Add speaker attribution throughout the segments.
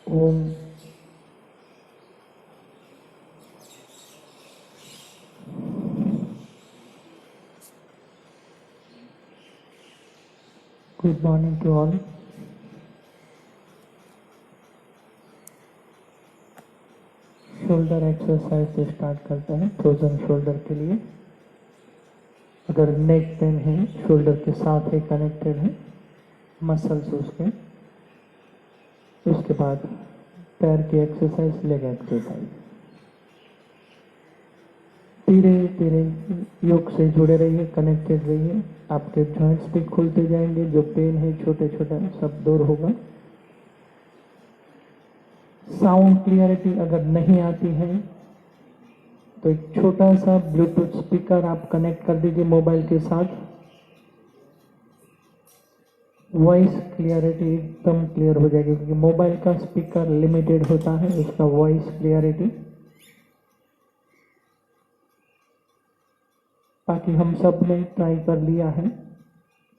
Speaker 1: Om. Good morning to all. Shoulder exercise से start करते हैं। फ्रोजन शोल्डर के लिए अगर नेक पेन है, शोल्डर के साथ ही कनेक्टेड है मसल्स उसके बाद पैर की एक्सरसाइज, लेग एक्सरसाइज। धीरे धीरे योग से जुड़े रहिए, कनेक्टेड रहिए। आपके जॉइंट्स भी खुलते जाएंगे, जो पेन है छोटे छोटे सब दूर होगा। साउंड क्लियरिटी अगर नहीं आती है तो एक छोटा सा ब्लूटूथ स्पीकर आप कनेक्ट कर दीजिए मोबाइल के साथ। वॉइस क्लियरिटी एकदम क्लियर हो जाएगी, क्योंकि मोबाइल का स्पीकर लिमिटेड होता है उसका वॉइस क्लियरिटी। बाकी हम सब ने ट्राई कर लिया है,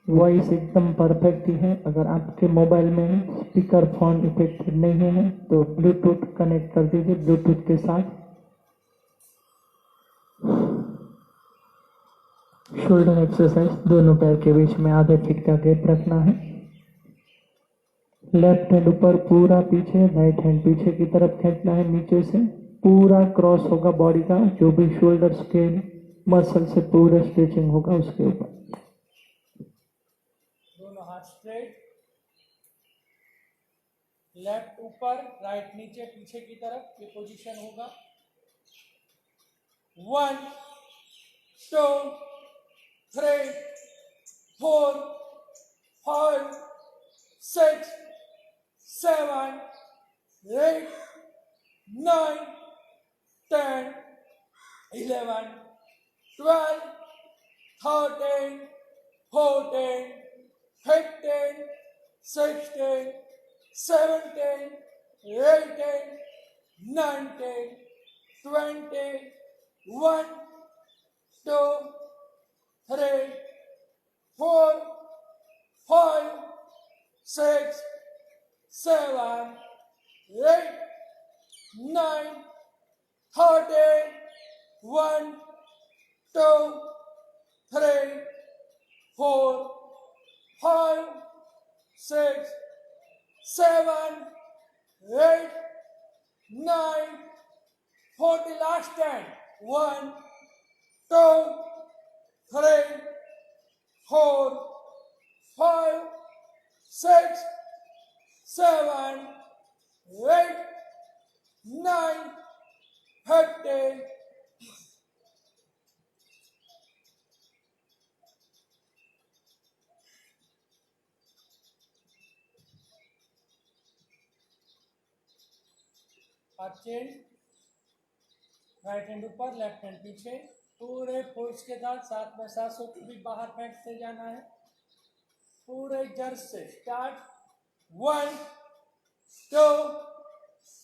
Speaker 1: वॉइस एकदम परफेक्ट ही है। अगर आपके मोबाइल में स्पीकर फोन इफेक्टेड नहीं है तो ब्लूटूथ कनेक्ट कर दीजिए ब्लूटूथ के साथ। शोल्डर एक्सरसाइज, दोनों पैर के बीच में आधे फीट का गैप रखना है। लेफ्ट हैंड ऊपर पूरा पीछे, राइट हैंड पीछे की तरफ खींचना है। नीचे से पूरा क्रॉस होगा बॉडी का, जो भी शोल्डर्स के मसल से पूरा स्ट्रेचिंग होगा उसके ऊपर।
Speaker 2: दोनों हाथ स्ट्रेट, लेफ्ट ऊपर राइट नीचे पीछे की तरफ, ये पोजीशन होगा। 1 2 3 4 5 6 7 8 9 10 11 12 13 14 15 16 17 18 19 20 1 2 3 4 5 6 7 8 9 13 1 2 3 4 5 6 7 8 9 40 last 10 1 2 3 4 5 6 7 8 9 30 हाथ चेंज, राइट हैंड ऊपर लेफ्ट हैंड पीछे, पूरे फोर्स के साथ में सांसों को भी बाहर फेंकते जाना है पूरे जड़ से। स्टार्ट 1 2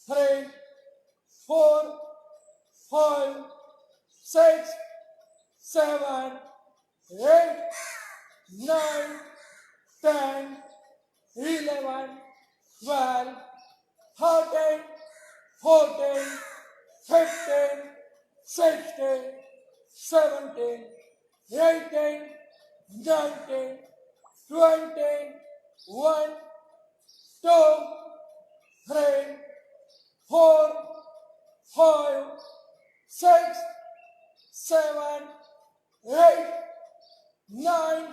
Speaker 2: 3 4 5 6 7 8 9 10 11 12 13 14 15 16 17 18 19 20 1 2 3 4 5 6 7 8 9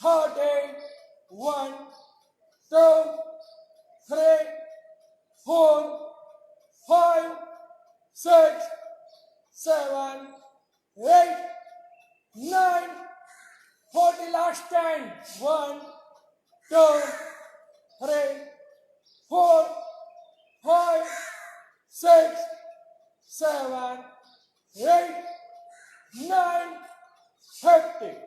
Speaker 2: 13 1 2 3 4 5 6 7 8 9 40 last 10 1 2 3 4 5 6 7 8 9 30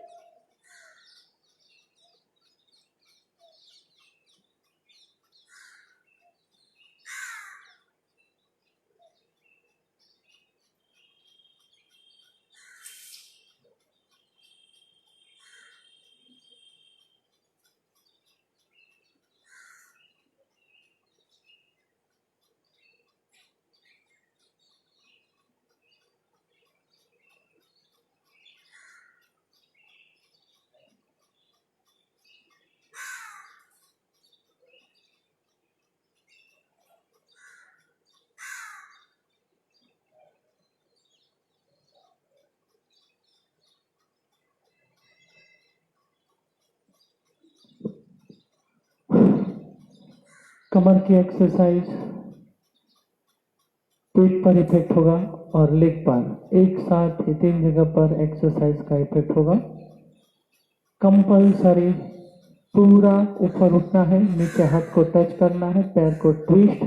Speaker 1: कमर की एक्सरसाइज, पेट पर इफेक्ट होगा और लेग पर एक साथ ही 3 जगह पर एक्सरसाइज का इफेक्ट होगा। कंपल्सरी पूरा ऊपर उठना है, नीचे हाथ को टच करना है, पैर को ट्विस्ट।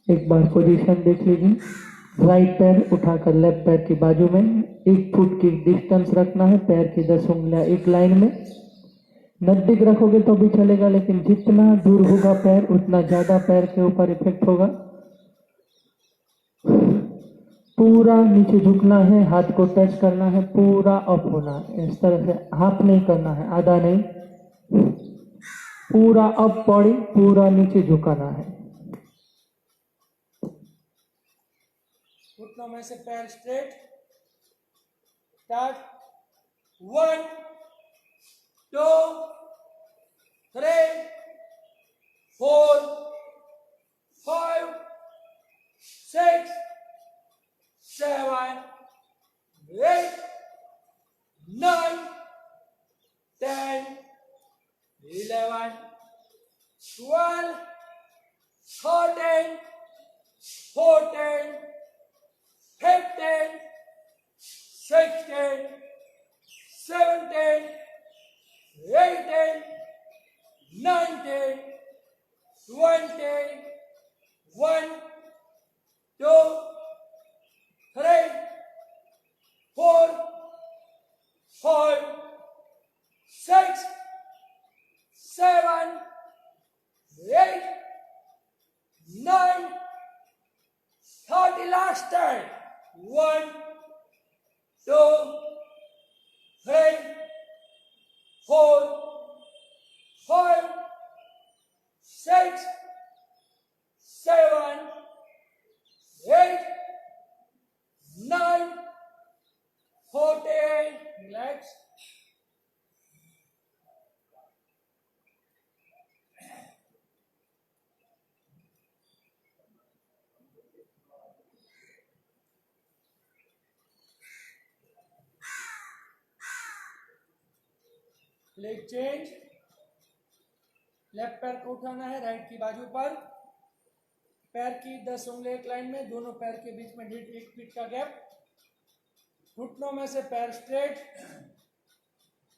Speaker 1: एक बार पोजीशन देख लीजिए। राइट पैर उठाकर लेफ्ट पैर की बाजू में 1 फुट की डिस्टेंस रखना है, पैर की 10 उंगलियां एक लाइन में। नजदीक रखोगे तो भी चलेगा, लेकिन जितना दूर होगा पैर उतना ज्यादा पैर के ऊपर इफेक्ट होगा। पूरा नीचे झुकना है, हाथ को टच करना है, पूरा अप होना है। इस तरह से हाफ नहीं करना है, आधा नहीं, पूरा अप बॉडी, पूरा नीचे झुकाना है।
Speaker 2: घुटनों में से पैर straight. Start. 1 2 3 4 5 6 7 8 9 10 11 12 13 14 15 16 17 18 19 20 1 2 3 4 5 6 7 8 9 30 last time. 1 2 3 4 5 6 7 8 9 14. Relax. Leg change. Left पैर को उठाना है राइट की बाजू पर। पैर की 10 उंगली एक लाइन में, दोनों पैर के बीच में 1 फीट का गैप। घुटनों में से पैर स्ट्रेट।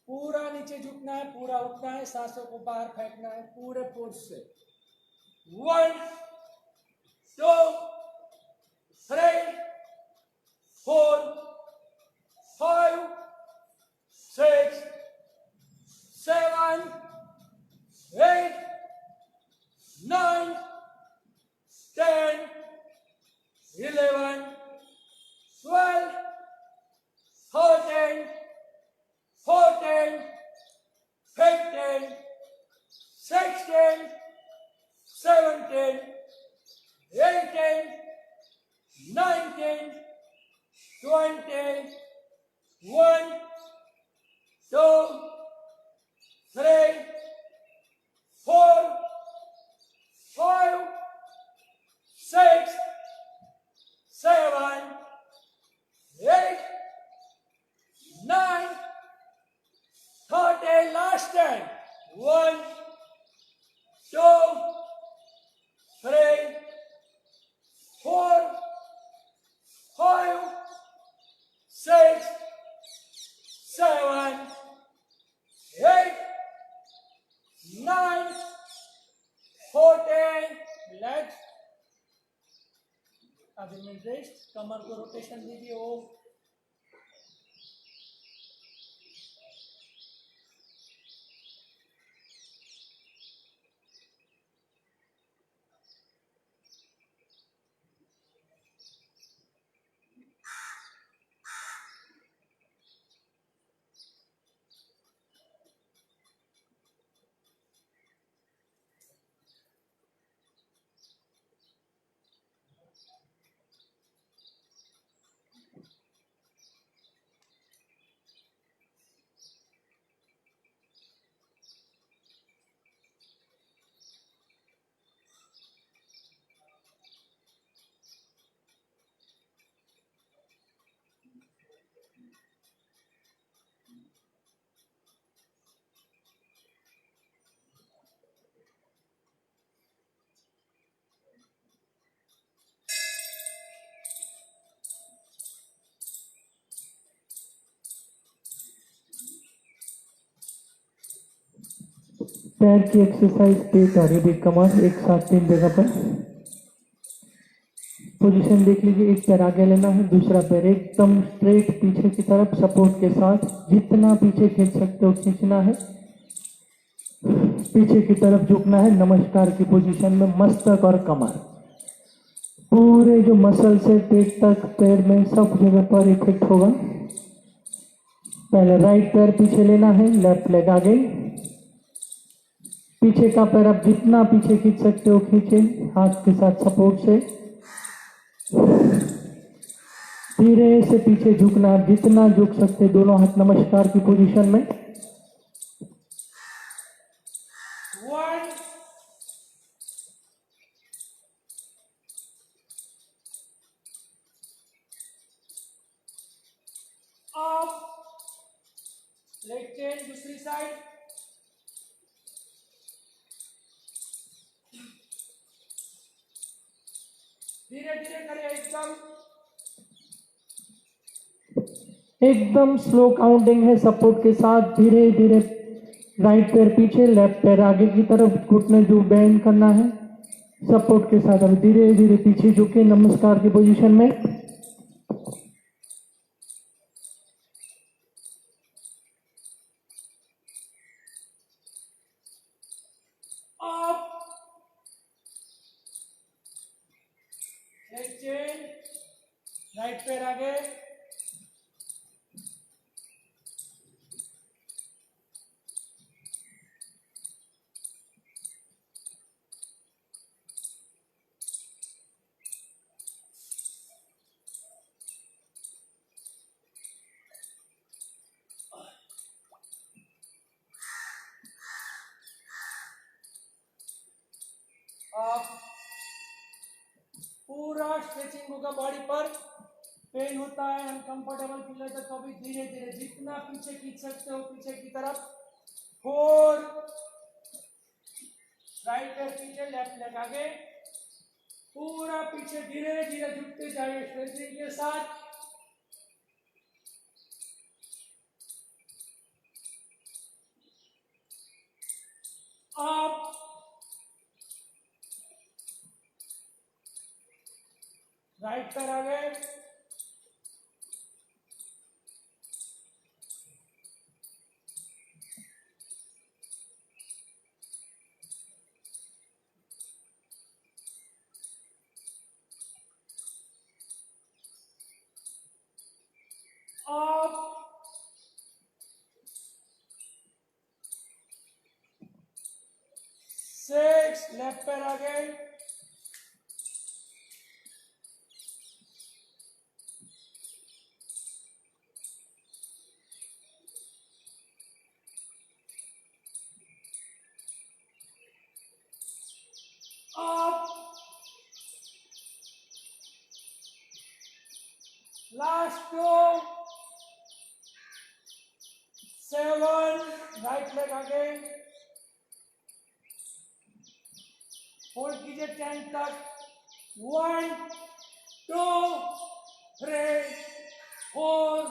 Speaker 2: पूरा नीचे झुकना है, पूरा उठना है, सांसों को बाहर फेंकना है पूरे फोर्स से। 1 2 3 4 5 6 7 8 9 10 11 12 13 14 15 16 17 18 19 20 1 2 3 4 5 6 7 8 9 30 last time. 1 2 3 4 5 6 7 8 9 14. Relax. अभी मिनट रेस्ट। कमर को रोटेशन दीजिए। वो
Speaker 1: पैर की एक्सरसाइज, पेट और भी कमर एक साथ 3 जगह पर। पोजीशन देख लीजिए, एक पैर आगे लेना है, दूसरा पैर एकदम स्ट्रेट पीछे की तरफ सपोर्ट के साथ, जितना पीछे खींच सकते हो खींचना है, पीछे की तरफ झुकना है। नमस्कार की पोजीशन में मस्तक और कमर पूरे जो मसल से पेट तक पैर में सब जगह पर इफेक्ट होगा। पहले राइट पैर पीछे लेना है, लेफ्ट लेग आगे, पीछे का पैर आप जितना पीछे खींच सकते हो खींचे, हाथ के साथ सपोर्ट से धीरे से पीछे झुकना, जितना झुक सकते दोनों हाथ नमस्कार की पोजीशन में।
Speaker 2: 1 अप, लेग चेंज दूसरी साइड, धीरे धीरे करें,
Speaker 1: एकदम स्लो काउंटिंग है, सपोर्ट के साथ धीरे धीरे राइट पैर पीछे, लेफ्ट पैर आगे की तरफ, घुटने जो बेंड करना है सपोर्ट के साथ। अब धीरे धीरे पीछे झुके नमस्कार की पोजीशन में।
Speaker 2: अप, लेग चेंज, राइट पैर आगे, अप, पूरा स्ट्रेचिंग होगा बॉडी पर। पेन होता है, अनकंफर्टेबल फील होता है, तो भी धीरे धीरे जितना पीछे खींच सकते हो पीछे की तरफ। 4, राइट पैर पीछे, लेफ्ट लेग आगे, पूरा पीछे धीरे धीरे झुकते जाइए स्ट्रेचिंग के साथ। अप, राइट पैर आगे, अप, 6, लेफ्ट पैर आगे, अप, लास्ट 2, 7, राइट लेग आगे, होल्ड कीजिए 10 तक। 1, 2, 3, 4,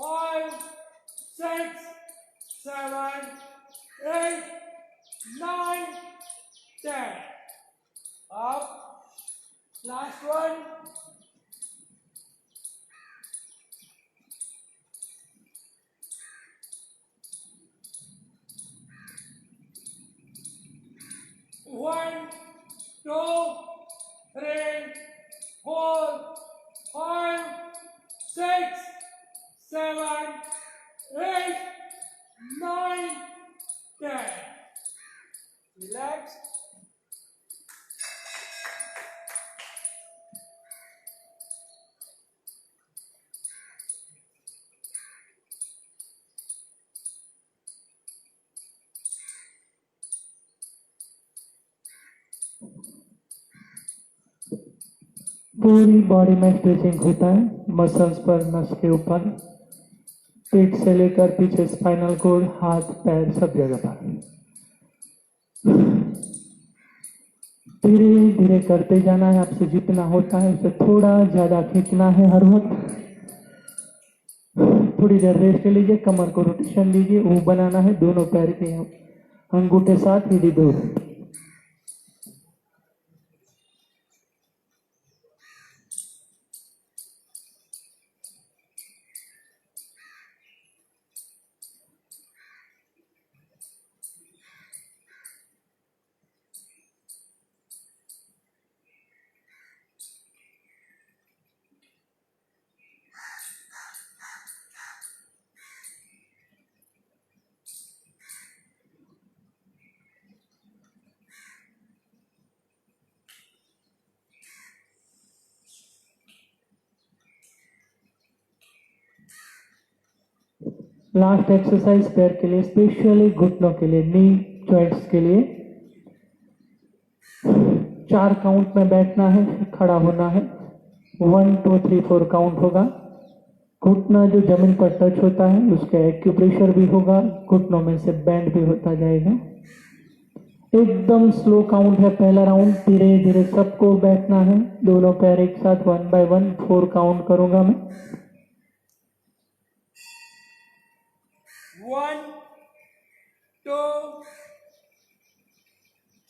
Speaker 2: 5, 6, 7, 8, 9, 10. Up. Last one. One, 2, 3, 4, 5, 6, 7, 8, 9, 10. Relax.
Speaker 1: पूरी बॉडी में स्ट्रेचिंग होता है, मसल्स पर, नस के ऊपर, पेट से लेकर पीछे स्पाइनल कोड, हाथ पैर सब जगह पर। धीरे धीरे करते जाना है, आपसे जितना होता है उसे थोड़ा ज्यादा खींचना है हर वक्त। थोड़ी देर रेस्ट लीजिए, कमर को रोटेशन दीजिए, वो बनाना है, दोनों पैर के अंगूठे साथ एड़ी दूर। लास्ट एक्सरसाइज पैर के लिए, स्पेशली घुटनों के लिए, नी जॉइंट्स के लिए। 4 काउंट में बैठना है, खड़ा होना है। 1 2 3 4 काउंट होगा। घुटना जो जमीन पर टच होता है उसका एक्यूप्रेशर भी होगा, घुटनों में से बैंड भी होता जाएगा। एकदम स्लो काउंट है पहला राउंड, धीरे धीरे सबको बैठना है, दोनों पैर एक साथ 1 बाय 1 4 काउंट करूंगा मैं।
Speaker 2: 1 2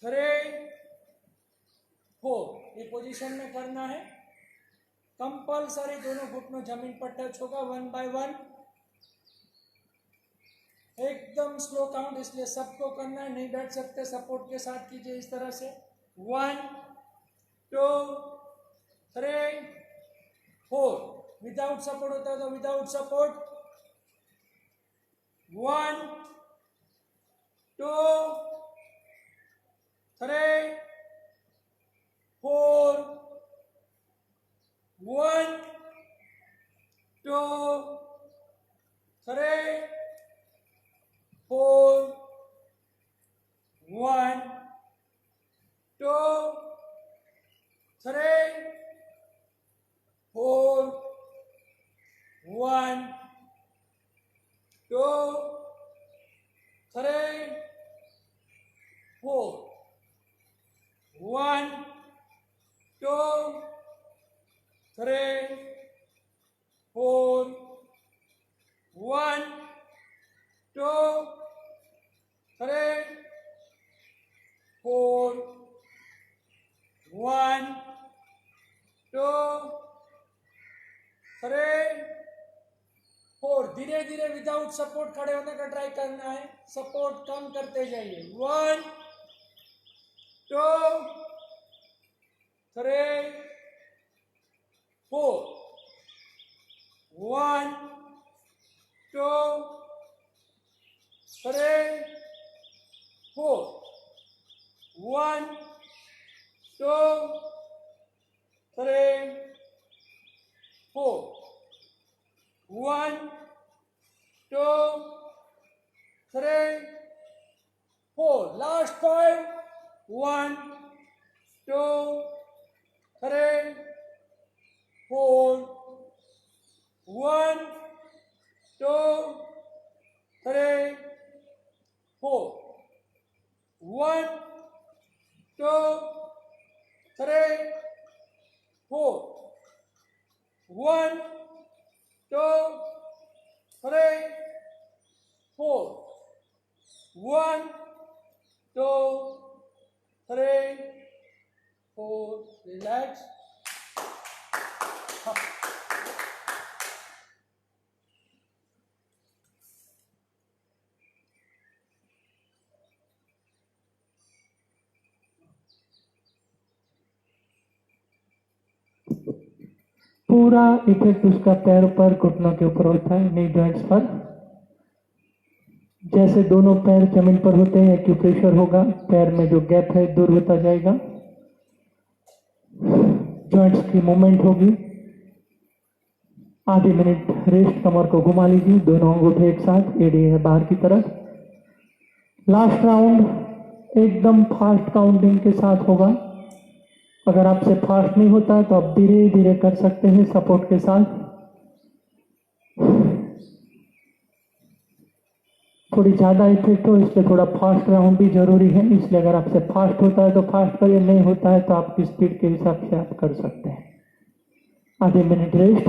Speaker 2: 3 4 ये पोजीशन में करना है। कंपलसरी दोनों घुटनों जमीन पर टच होगा 1 बाय 1। एकदम स्लो काउंट, इसलिए सबको करना है, नहीं बैठ सकते, सपोर्ट के साथ कीजिए इस तरह से। 1 2 3 4। विदाउट सपोर्ट होता है तो विदाउट सपोर्ट। 1 2 3 4 1 2 3 4 1 2 3 4 1 2 3 4 1 2 3 4 1 2 3 4 1 2 3 4। धीरे धीरे विदाउट सपोर्ट खड़े होने का ट्राई करना है, सपोर्ट कम करते जाइए। 1 2 3 4 1 2 3 4 1 2 3 4 1 2 3 4। लास्ट 5 1 2 3 4 1 2 3 4 1 2 3 4 1 2 3 4 1 2 3 4। रिलैक्स।
Speaker 1: पूरा इफेक्ट उसका पैर पर, घुटनों के ऊपर होता है, नी जॉइंट्स पर। जैसे दोनों पैर जमीन पर होते हैं एक्यूप्रेशर होगा, पैर में जो गैप है दूर होता जाएगा, जॉइंट्स की मूवमेंट होगी। आधे मिनट रेस्ट, कमर को घुमा लीजिए, दोनों अंगूठे एक साथ, एड़ी है बाहर की तरफ। लास्ट राउंड एकदम फास्ट काउंटिंग के साथ होगा। अगर आपसे फास्ट नहीं होता है तो आप धीरे धीरे कर सकते हैं सपोर्ट के साथ। थोड़ी ज़्यादा इफेक्ट हो इसलिए थोड़ा फास्ट राउंड भी जरूरी है, इसलिए अगर आपसे फास्ट होता है तो फास्ट करिए, नहीं होता है तो आपकी स्पीड के हिसाब से आप कर सकते हैं। आधे मिनट रेस्ट।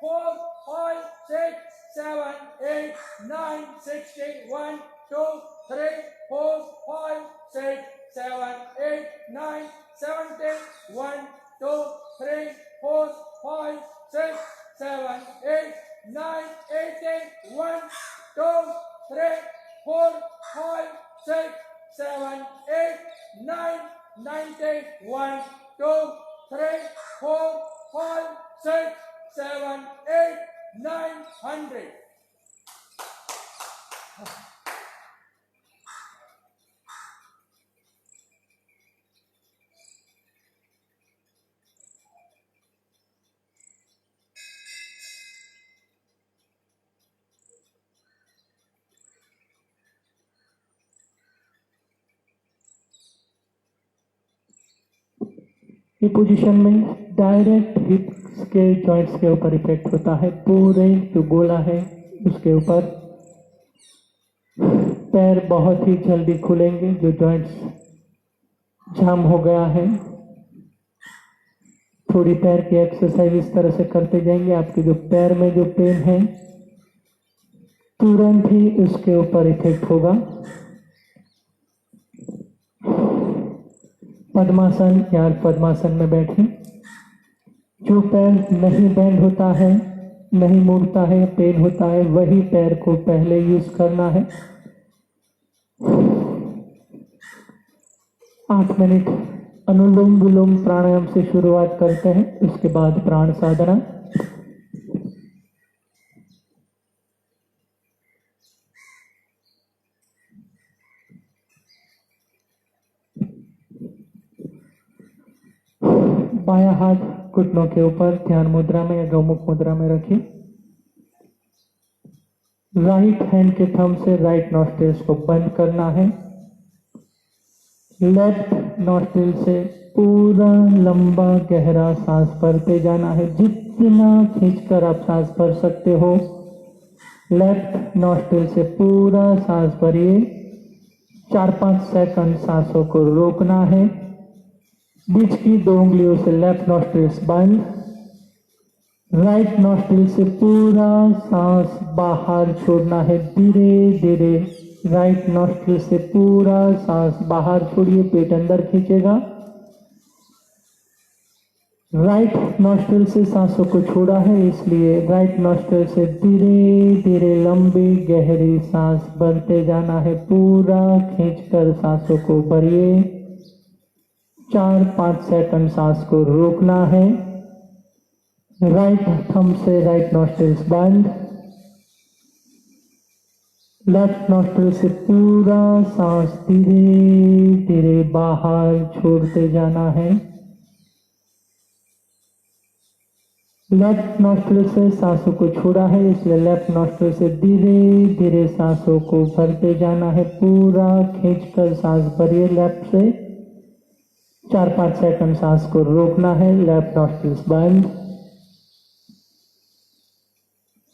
Speaker 2: 4, 5, 6, 7, 8, 9, 60. 1, 2, 3, 4, 5, 6, 7, 8, 9, 70. 1, 2, 3, 4, 5, 6, 7, 8, 9, 80. 1, 2, 3, 4, 5, 6, 7, 8, 9, 90. 1, 2, 3, 4, 5, 6, 7, 8, 9, 100.
Speaker 1: ये पोजीशन में डायरेक्ट हिप्स के जॉइंट्स के ऊपर इफेक्ट होता है। पूरे जो गोला है उसके ऊपर पैर बहुत ही जल्दी खुलेंगे। जो जॉइंट्स जाम हो गया है, थोड़ी पैर की एक्सरसाइज इस तरह से करते जाएंगे, आपके जो पैर में जो पेन है तुरंत ही उसके ऊपर इफेक्ट होगा। पद्मासन या पद्मासन में बैठें। जो पैर नहीं बेंड होता है, नहीं मुड़ता है, पेन होता है, वही पैर को पहले यूज करना है। 8 मिनट अनुलोम विलोम प्राणायाम से शुरुआत करते हैं, उसके बाद प्राण साधना। बायां हाथ घुटनों के ऊपर ध्यान मुद्रा में या गौमुख मुद्रा में रखिए। राइट हैंड के थंब से राइट नॉस्ट्रिल्स को बंद करना है। लेफ्ट नॉस्ट्रिल से पूरा लंबा गहरा सांस भरते जाना है। जितना खींचकर आप सांस भर सकते हो, लेफ्ट नॉस्ट्रिल से पूरा सांस भरिए। 4-5 सेकंड सांसों को रोकना है। बीच की 2 उंगलियों से लेफ्ट नॉस्ट्रिल्स बंद। राइट नॉस्ट्रिल से पूरा सांस बाहर छोड़ना है। धीरे धीरे राइट नॉस्ट्रिल से पूरा सांस बाहर छोड़िए, पेट अंदर खींचेगा। राइट नॉस्ट्रिल से सांसों को छोड़ा है, इसलिए राइट नॉस्ट्रिल से धीरे धीरे लंबी गहरी सांस भरते जाना है। पूरा खींचकर सांसों को भरिए। 4-5 सेकंड सांस को रोकना है। राइट थंब से राइट नॉस्ट्रिल्स बंद। लेफ्ट नॉस्ट्रिल से पूरा सांस धीरे धीरे बाहर छोड़ते जाना है। लेफ्ट नॉस्ट्रिल से सांसों को छोड़ा है, इसलिए लेफ्ट नॉस्ट्रिल से धीरे धीरे सांसों को भरते जाना है। पूरा खींचकर सांस भरिए लेफ्ट से। 4-5 सेकंड सांस को रोकना है। लेफ्ट नॉस्ट्रिल्स बंद।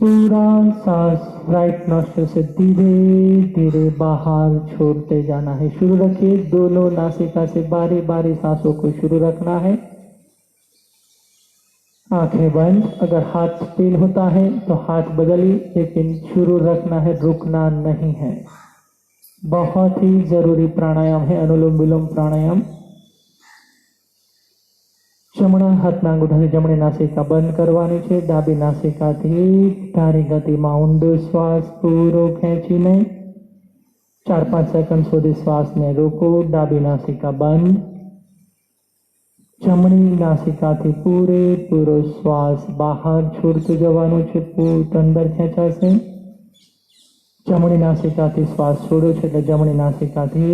Speaker 1: पूरा सांस राइट नॉस्ट्रिल से धीरे धीरे बाहर छोड़ते जाना है। शुरू रखिए। दोनों नासिका से बारी बारी सांसों को शुरू रखना है। आंखें बंद। अगर हाथ पेन होता है तो हाथ बदलिए, लेकिन शुरू रखना है, रुकना नहीं है। बहुत ही जरूरी प्राणायाम है अनुलोम विलोम प्राणायाम। જમણા હાથના અંગૂઠાથી જમણી નાસિકા બંધ કરવાની છે। ડાબી નાસિકાથી ધારી ગતિમાં ઊંડો શ્વાસ પૂરો ખેંચીને 4-5 સેકન્ડ સુધી શ્વાસને રોકો। ડાબી નાસિકા બંધ। જમણી નાસિકાથી પૂરેપૂરો શ્વાસ બહાર છોડતું જવાનું છે। પૂત અંદર ખેંચાશે। જમણી નાસિકાથી શ્વાસ છોડો છે એટલે જમણી નાસિકાથી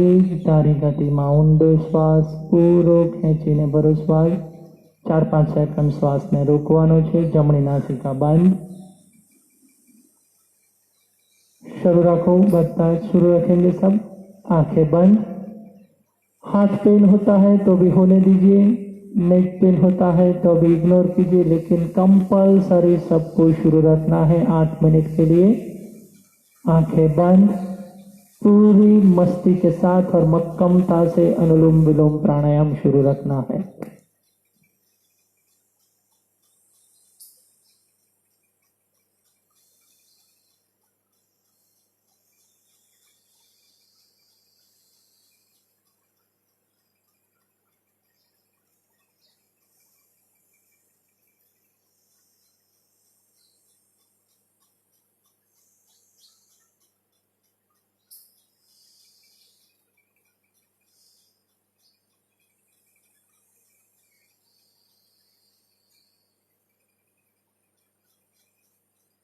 Speaker 1: ધારી ગતિમાં ઊંડો શ્વાસ પૂરો ખેંચીને ભરો શ્વાસ। 4-5 सेकंड श्वास ने रोकवानो छे। जमणी नासिका बंद। शुरू रखो। बता शुरू रखेंगे सब। आंखें बंद। हाथ पेन होता है तो भी होने दीजिए, नेक पेन होता है तो भी इग्नोर कीजिए, लेकिन कंपल्सरी सबको शुरू रखना है 8 मिनट के लिए। आंखें बंद। पूरी मस्ती के साथ और मक्कमता से अनुलोम विलोम प्राणायाम शुरू रखना है।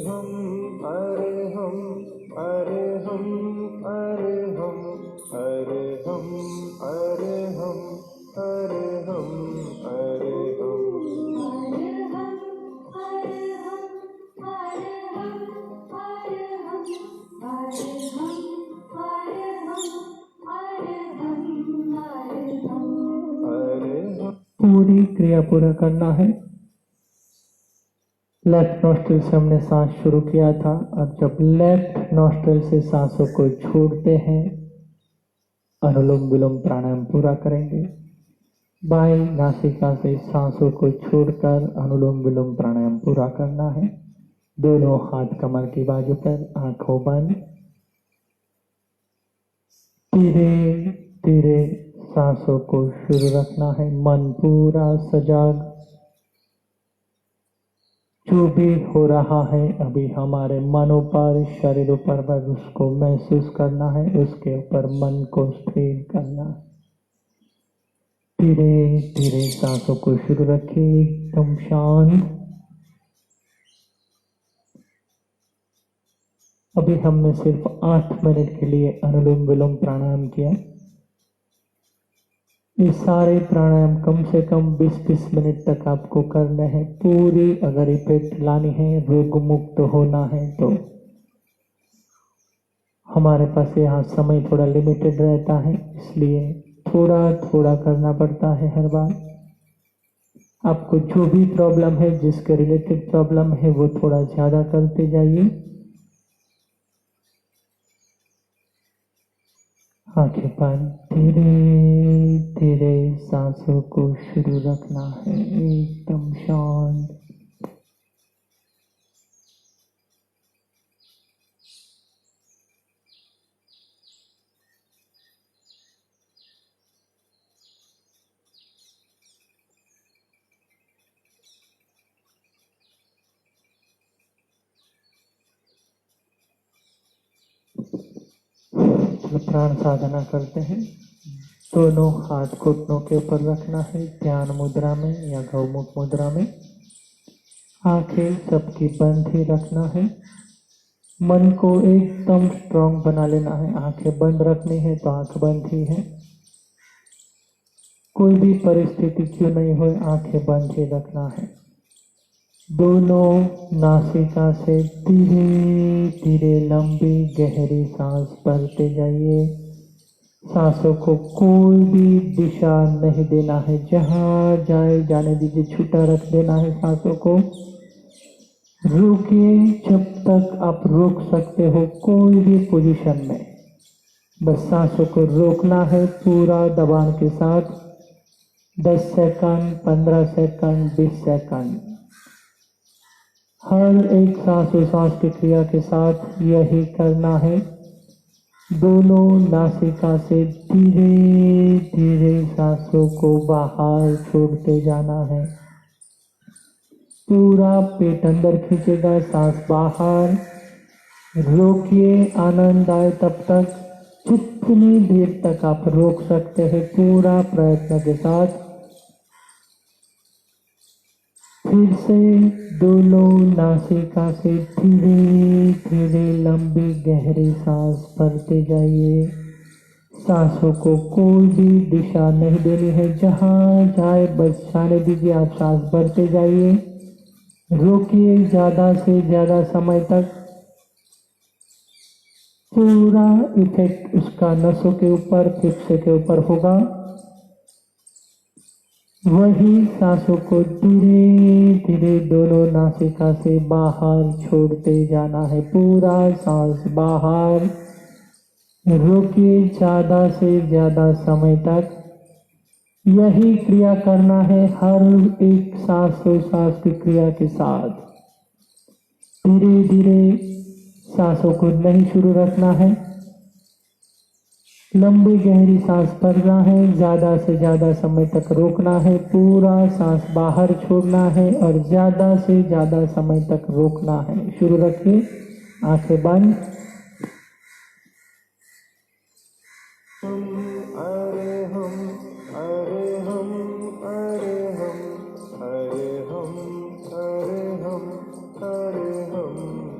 Speaker 3: हम अरे हम अरे हम अरे हम अरे हम अरे हम अरे हम अरे हम
Speaker 1: पूरी क्रिया पूरा करना है। लेफ्ट नोस्ट्रिल से हमने सांस शुरू किया था और जब लेफ्ट नोस्ट्रिल से सांसों को छोड़ते हैं अनुलोम विलोम प्राणायाम पूरा करेंगे। बाएं नासिका से सांसों को छोड़कर अनुलोम विलोम प्राणायाम पूरा करना है। दोनों हाथ कमर की बाजू पर, आंखों बंद। धीरे धीरे सांसों को शुरू रखना है, मन पूरा सजाग। जो भी हो रहा है अभी हमारे मनों पर, शरीरों पर बस उसको महसूस करना है, उसके ऊपर मन को स्थिर करना है। धीरे धीरे सांसों को शुरू रखिए, एकदम शांत। अभी हमने सिर्फ 8 मिनट के लिए अनुलोम विलोम प्राणायाम किया। ये सारे प्राणायाम कम से कम 20-20 मिनट तक आपको करने हैं। पूरी अगर इफेक्ट लानी है, रोग मुक्त होना है तो हमारे पास यहाँ समय थोड़ा लिमिटेड रहता है, इसलिए थोड़ा थोड़ा करना पड़ता है हर बार। आपको जो भी प्रॉब्लम है, जिसके रिलेटेड प्रॉब्लम है, वो थोड़ा ज्यादा करते जाइए। आंखें बंद। धीरे धीरे सांसों को शुरू रखना है, एकदम शांत। प्राण साधना करते हैं। दोनों हाथ घुटनों के ऊपर रखना है, ध्यान मुद्रा में या गौमुख मुद्रा में। आंखें सबकी बंद ही रखना है। मन को एकदम स्ट्रांग बना लेना है। आंखें बंद रखनी है तो आंख बंद ही है। कोई भी परिस्थिति क्यों नहीं हो, आंखें बंद ही रखना है। दोनों नासिका से धीरे धीरे लंबी गहरी सांस भरते जाइए। सांसों को कोई भी दिशा नहीं देना है, जहां जाए जाने दीजिए, छूटा रख देना है सांसों को। रोकिए जब तक आप रोक सकते हो, कोई भी पोजीशन में बस सांसों को रोकना है पूरा दबान के साथ। 10 सेकंड, 15 सेकंड, 20 सेकंड, हर एक सांस की क्रिया के साथ यही करना है। दोनों नासिका से धीरे धीरे सांसों को बाहर छोड़ते जाना है। पूरा पेट अंदर खींचेगा, सांस बाहर। रोकिए, आनंद आए तब तक, जितनी देर तक आप रोक सकते हैं पूरा प्रयत्न के साथ। फिर से दोनों नासिका से धीरे धीरे लंबी गहरी सांस भरते जाइए। सांसों को कोई भी दिशा नहीं देनी है, जहां जाए बस जाने दीजिए। आप सांस भरते जाइए, रोकिए ज्यादा से ज्यादा समय तक। पूरा इफेक्ट उसका नसों के ऊपर, फेफड़े के ऊपर होगा। वही सांसों को धीरे धीरे दोनों नासिका से बाहर छोड़ते जाना है। पूरा सांस बाहर। रोकिए ज्यादा से ज्यादा समय तक। यही क्रिया करना है हर एक सांस की क्रिया के साथ। धीरे धीरे सांसों को नहीं शुरू रखना है। लंबी गहरी सांस भरना है, ज्यादा से ज्यादा समय तक रोकना है। पूरा सांस बाहर छोड़ना है और ज्यादा से ज्यादा समय तक रोकना है। शुरू रखिए, आंखें बंद।
Speaker 3: अरे हम अरे हम अरे हम अरे हम अरे हम अरे हम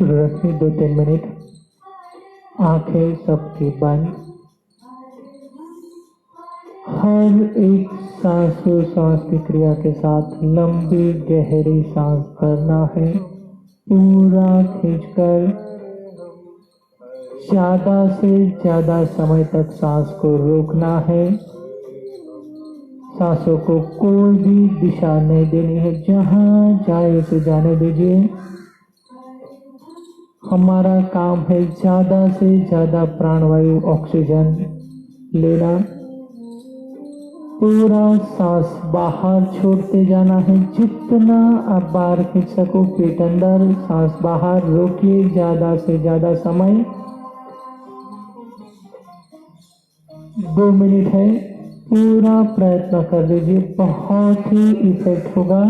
Speaker 1: शुरू रखिए 2-3 मिनट। आंखें सबकी बंद। हर एक सांस की क्रिया के साथ लंबी गहरी सांस भरना है, पूरा खींचकर। ज्यादा से ज्यादा समय तक सांस को रोकना है। सांसों को कोई भी दिशा नहीं देनी है, जहां जाए उसे जाने दीजिए। हमारा काम है ज्यादा से ज्यादा प्राणवायु ऑक्सीजन लेना। पूरा सांस बाहर छोड़ते जाना है, जितना आप बाहर खींच सको पेट अंदर, सांस बाहर। रोकिए ज्यादा से ज्यादा समय, 2 मिनट है। पूरा प्रयत्न कर लीजिए, बहुत ही इफेक्ट होगा।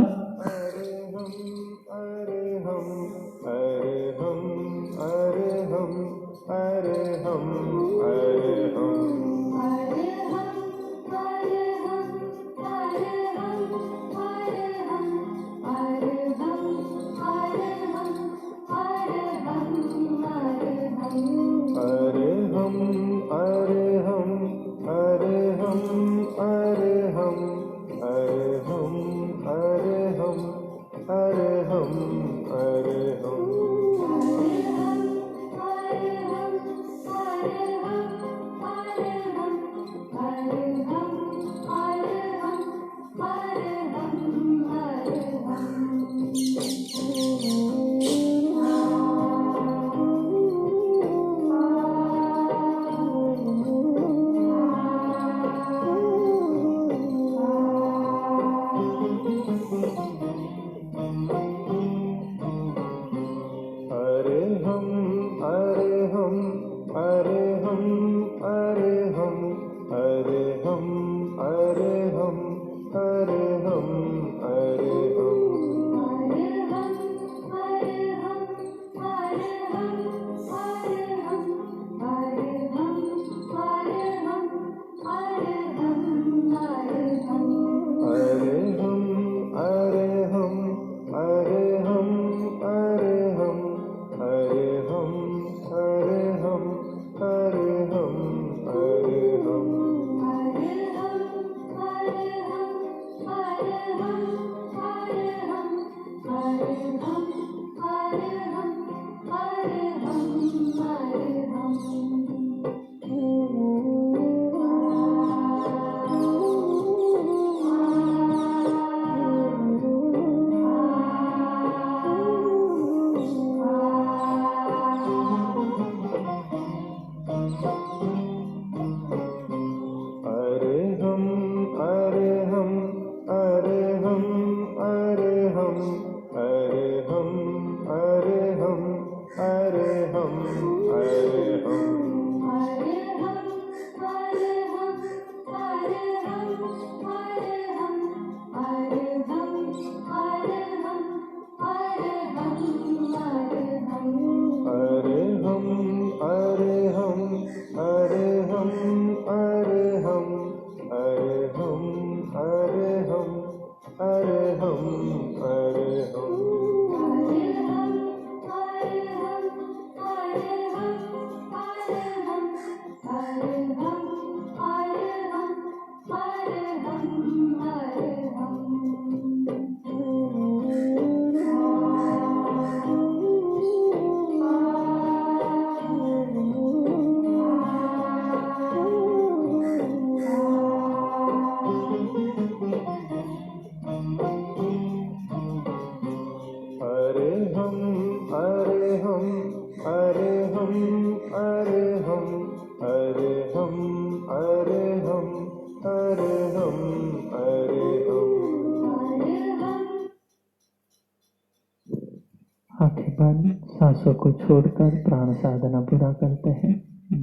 Speaker 1: आंखें बंद, सांसों को छोड़कर प्राण साधना पूरा करते हैं।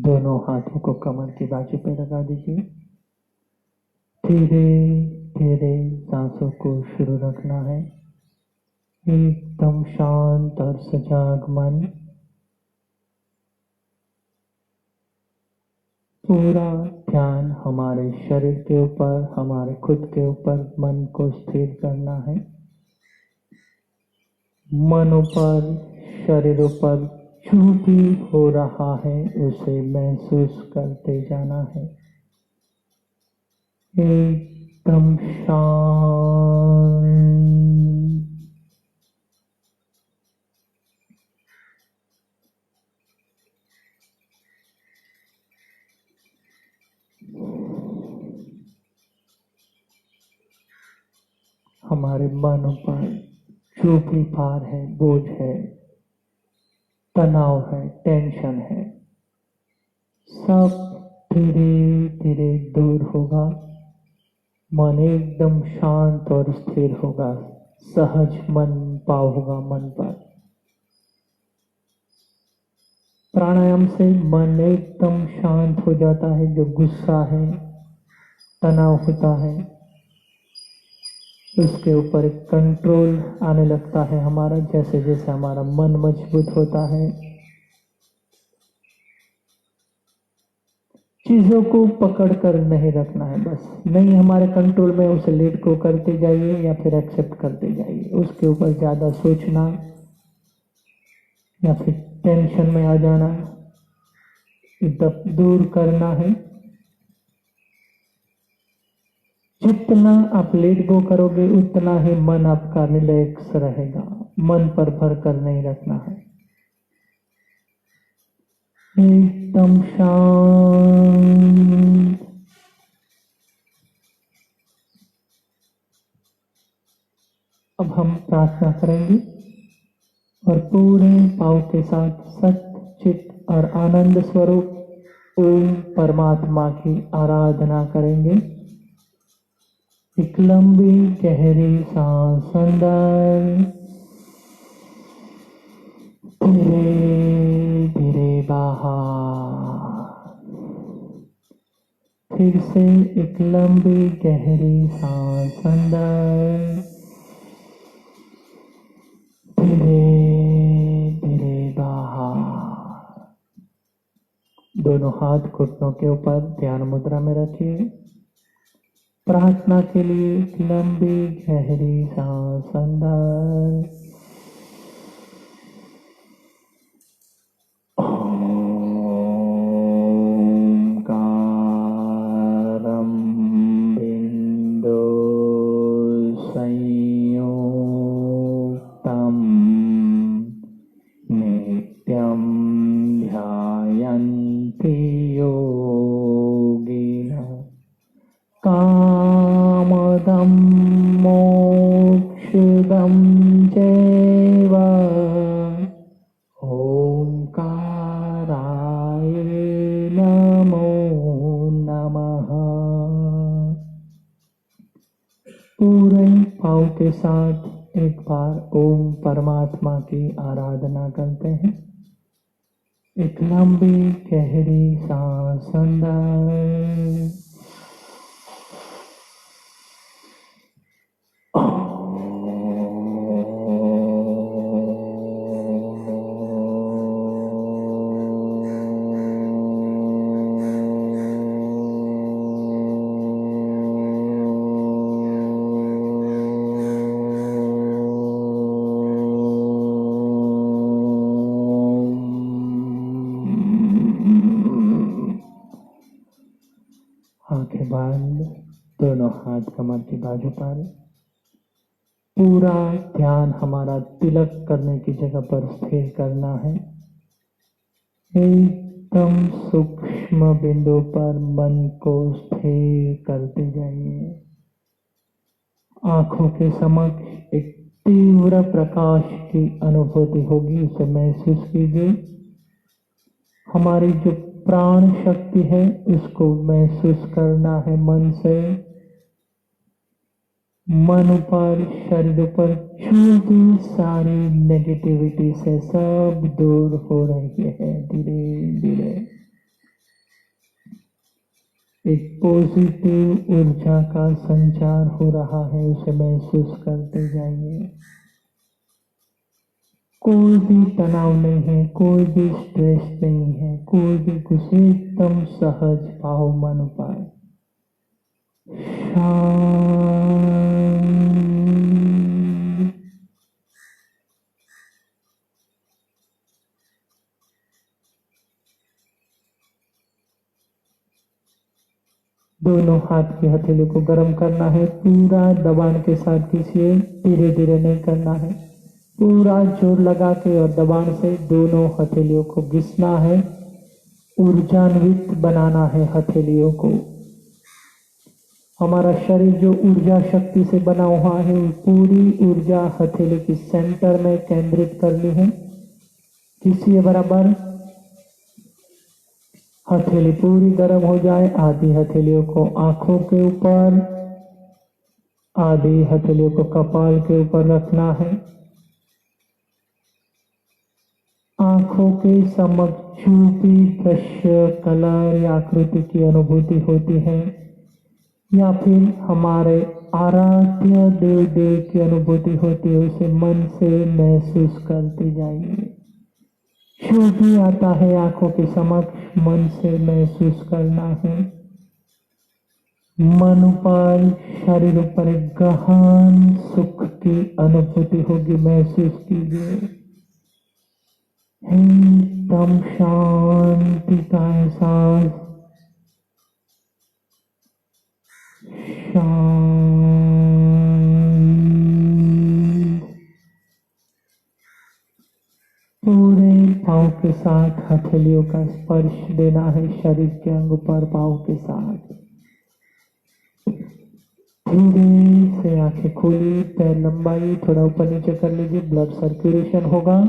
Speaker 1: दोनों हाथों को कमर की बाजू पे लगा दीजिए। धीरे धीरे सांसों को शुरू रखना है। एकदम शांत और सजाग मन। पूरा ध्यान हमारे शरीर के ऊपर, हमारे खुद के ऊपर मन को स्थिर करना है। मन ऊपर, शरीर पर जो भी हो रहा है उसे महसूस करते जाना है। एकदम शांत। हमारे मन पर जो भी भार है, बोझ है, तनाव है, टेंशन है, सब धीरे धीरे दूर होगा। मन एकदम शांत और स्थिर होगा। सहज मन भाव होगा मन पर। प्राणायाम से मन एकदम शांत हो जाता है। जो गुस्सा है, तनाव होता है, उसके ऊपर एक कंट्रोल आने लगता है हमारा। जैसे जैसे हमारा मन मजबूत होता है, चीजों को पकड़ कर नहीं रखना है, बस नहीं हमारे कंट्रोल में, उसे लेट को करते जाइए या फिर एक्सेप्ट करते जाइए। उसके ऊपर ज्यादा सोचना या फिर टेंशन में आ जाना एकदम दूर करना है। जितना आप लेट गो करोगे उतना ही मन आपका रिलैक्स रहेगा। मन पर भर कर नहीं रखना है। एकदम शांत। अब हम प्रार्थना करेंगे और पूरे भाव के साथ सत्य, चित और आनंद स्वरूप ओम परमात्मा की आराधना करेंगे। एक लंबी गहरी सांस अंदर, धीरे धीरे बाहर। फिर से एक लंबी गहरी सांस अंदर, धीरे धीरे बाहर। दोनों हाथ घुटनों के ऊपर ध्यान मुद्रा में रखिए। प्रार्थना के लिए एक लंबी गहरी सांस अंदर, कामदं मोक्षदं चैव ओंकाराय नमो नमः। पूरे भाव के साथ एक बार ओम परमात्मा की आराधना करते हैं। एक लंबी गहरी सांस अंदर, आंखें बंद, दोनों हाथ कमर की बाजू पर। पूरा ध्यान हमारा तिलक करने की जगह पर स्थिर करना है। एकदम सूक्ष्म बिंदु पर मन को स्थिर करते जाइए। आंखों के समक्ष एक तीव्र प्रकाश की अनुभूति होगी, उसे महसूस कीजिए। हमारी जो प्राण शक्ति है उसको महसूस करना है मन से। मन पर, शरीर पर जो भी सारी नेगेटिविटी से सब दूर हो रही है धीरे धीरे। एक पॉजिटिव ऊर्जा का संचार हो रहा है, उसे महसूस करते जाइए। कोई भी तनाव नहीं है, कोई भी स्ट्रेस नहीं है, कोई भी कुछ, एकदम सहज भाव मन पर शांत। दोनों हाथ की हथेली को गर्म करना है, पूरा दबान के साथ खींचिए, धीरे धीरे नहीं करना है, पूरा जोर लगा के और दबान से दोनों हथेलियों को घिसना है, ऊर्जान्वित बनाना है हथेलियों को। हमारा शरीर जो ऊर्जा शक्ति से बना हुआ है, पूरी ऊर्जा हथेली की सेंटर में केंद्रित करनी है। खींचिए बराबर, हथेली पूरी गर्म हो जाए। आधी हथेलियों को आंखों के ऊपर, आधी हथेलियों को कपाल के ऊपर रखना है। आंखों के समक्ष जो भी दृश्य, कलर या आकृति की अनुभूति होती है, या फिर हमारे आराध्य देव देव की अनुभूति होती है, उसे मन से महसूस करते जाइए। जो भी आता है आंखों के समक्ष मन से महसूस करना है। मन पर, शरीर पर एक गहन सुख की अनुभूति होगी, महसूस कीजिए। एकदम शांति का एहसास, पूरे पाँव के साथ हथेलियों का स्पर्श देना है शरीर के अंग पर पाँव के साथ। धीरे से आंखें खोली, पैर लंबाई थोड़ा ऊपर नीचे कर लीजिए, ब्लड सर्कुलेशन होगा।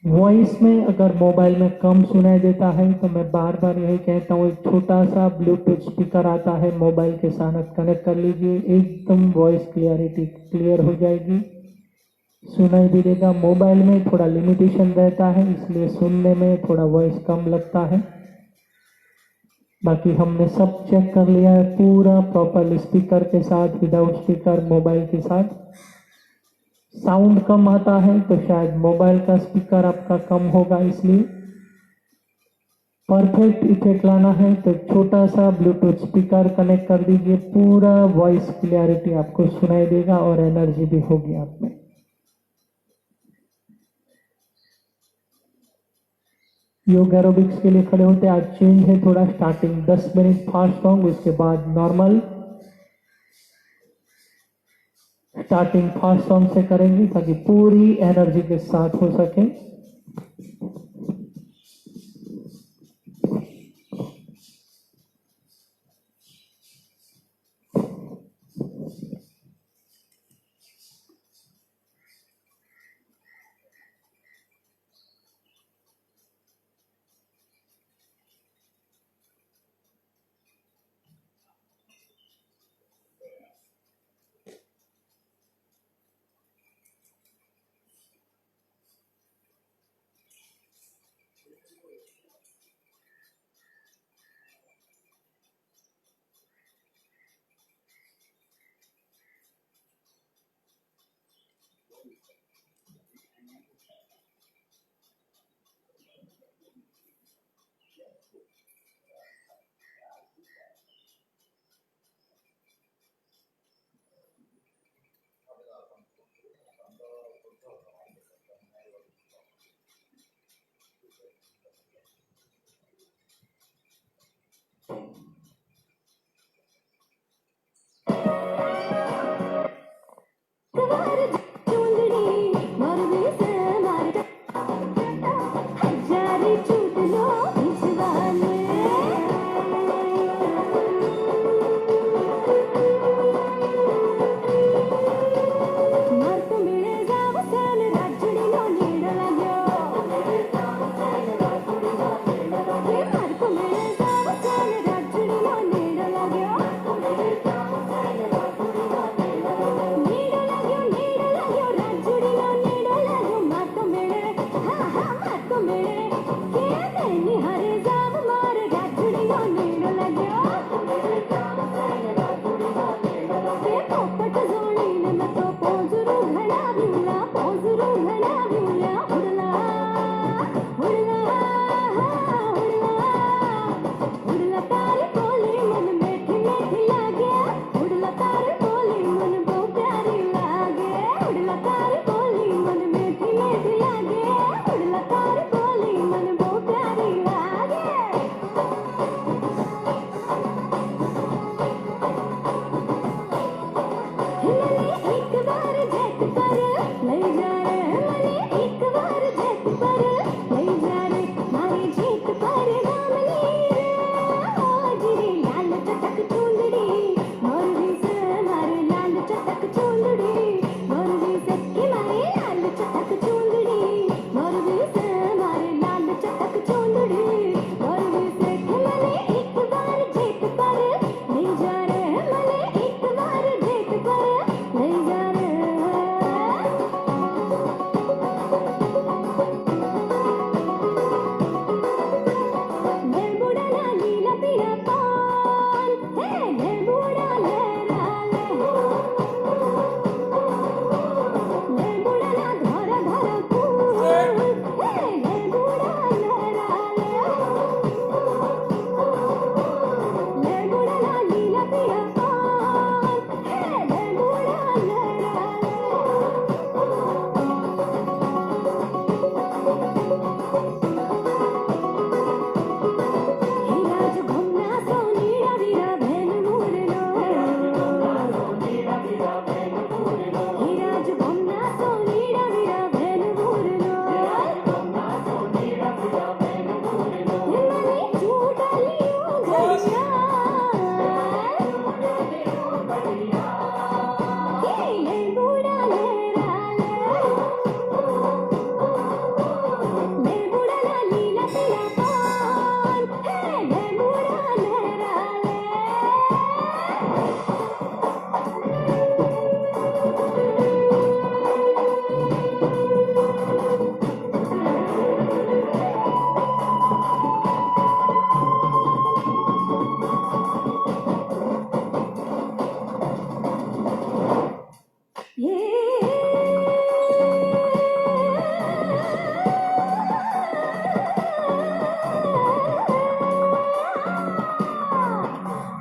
Speaker 1: वॉइस में अगर मोबाइल में कम सुनाई देता है तो मैं बार बार यही कहता हूँ, एक छोटा सा ब्लूटूथ स्पीकर आता है, मोबाइल के साथ कनेक्ट कर लीजिए, एकदम वॉइस क्लियरिटी क्लियर हो जाएगी, सुनाई भी देगा। मोबाइल में थोड़ा लिमिटेशन रहता है, इसलिए सुनने में थोड़ा वॉइस कम लगता है। बाकी हमने सब चेक कर लिया है, पूरा प्रॉपर स्पीकर के साथ, विदाउट स्पीकर, मोबाइल के साथ। साउंड कम आता है तो शायद मोबाइल का स्पीकर आपका कम होगा, इसलिए परफेक्ट इफेक्ट लाना है तो छोटा सा ब्लूटूथ स्पीकर कनेक्ट कर दीजिए, पूरा वॉइस क्लियरिटी आपको सुनाई देगा और एनर्जी भी होगी आप में। योग एरोबिक्स के लिए खड़े होते आज चेंज है थोड़ा, स्टार्टिंग 10 मिनट फास्ट सॉन्ग, उसके बाद नॉर्मल। स्टार्टिंग फास्ट सॉन्ग से करेंगे ताकि पूरी एनर्जी के साथ हो सके।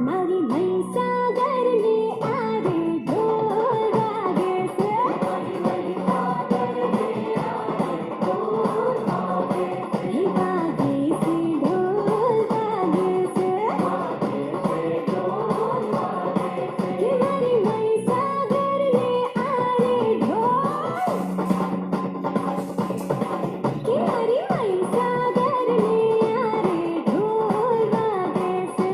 Speaker 4: मारी मई सागर ने आरे ढोल रागे से हे बागे से ढोल रागे से कि मारी मई सागर ने आरे ढोल कि मारी मई सागर ने आरे ढोल रागे से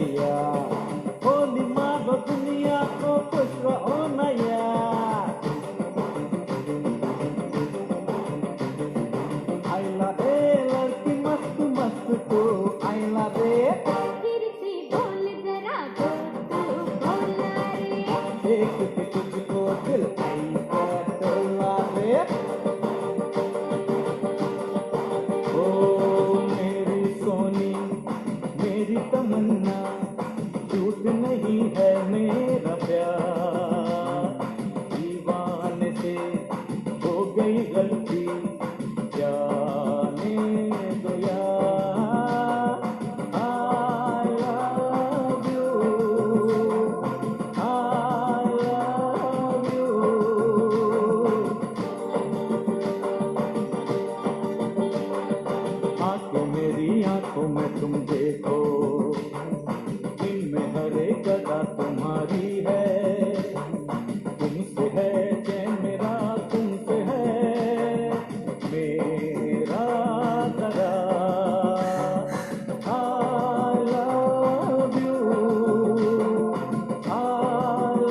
Speaker 3: नैया होली मारो दुनिया को खुश रहो नैया आइला रे लड़की मस्त मस्त तू आइला रे
Speaker 4: फिर से बोल जरा बोला रे
Speaker 3: एक से तुझको दिल ऐसा डोला रे ओ मेरी सोनी मेरी तमन्ना झूठ नहीं है मेरा प्यार दीवाने से हो गई गलती जाने दो यार I love you I love you आंखें मेरी आंखों में तुम देखो इनमें हर एक अदा तुम्हारी है तुमसे है चैन मेरा तुमसे है मेरा करार I love you I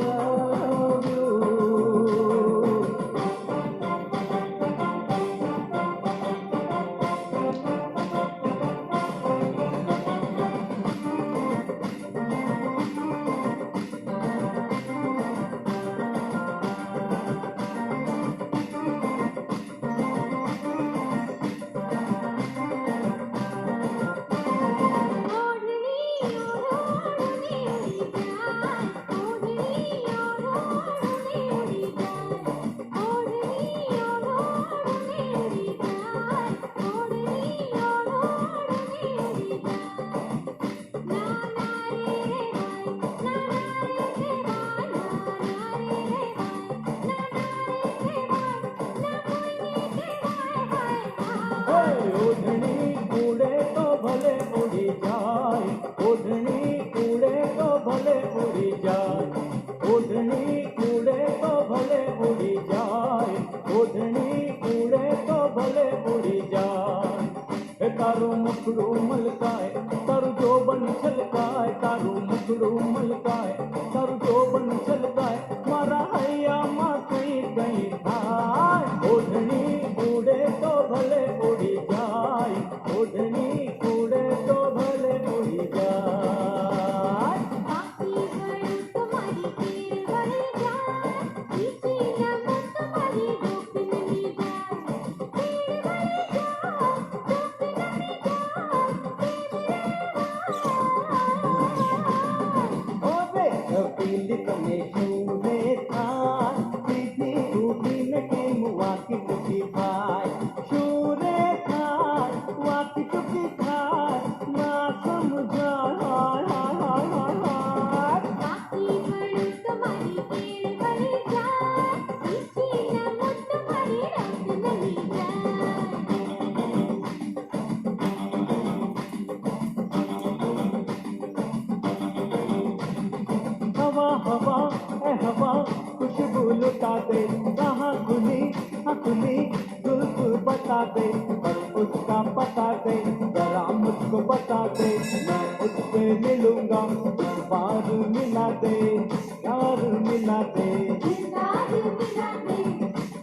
Speaker 3: love you
Speaker 4: ओढ़नी ओढ़नी उड़ी जाए ओढ़नी ओढ़नी उड़ी जाए ओढ़नी ओढ़नी उड़ी जाए ओढ़नी ओढ़नी उड़ी जाए ना ना रे भाई ना ना रे भाई ना ना रे भाई ना ना रे भाई ना कोई के हाय हाय
Speaker 3: ओढ़नी उड़े तो भले उड़ी जाए ओढ़नी उड़े तो भले उड़ी जाए ओढ़नी उड़े तो भले उड़ी जाए ओढ़नी उड़े तो भले उड़ी जाए तारो मुखड़ू मलकाए तारू जो बन छलकाए तारू मुखड़ू मलकाए तारू जो बन छलकाए मारा हैया माँ कहीं कहीं थाए ओढ़नी उड़े तो भले उड़ी जाए ओढ़नी उड़े तो भले उड़ी जाए
Speaker 4: बाकी बड़ू तुम्हारी पीर बढ़ जाए किसी न तुम्हारी रोक नहीं जाए पीर बढ़ जाए रोक नहीं जाए
Speaker 3: ओबे पीली तने शूरे था सीधी रूबी में के मुआ की टुकी खाए शूरे था वाकी टुकी खाए ना समझा हाय हाय हाय हाय हाय
Speaker 4: बाकी बड़ू तुम्हारी पीर बढ़ जाए किसी न तुम्हारी रोक नहीं जाए
Speaker 3: हवा हवा ए हवा खुशबू लुटा दे कहाँ खुली खुली जुल्फ बता दे पर उसका पता दे जरा मुझको बता दे मैं उससे मिलूंगा इस बार मिला दे यार मिला दे
Speaker 4: दिलदार मिला दे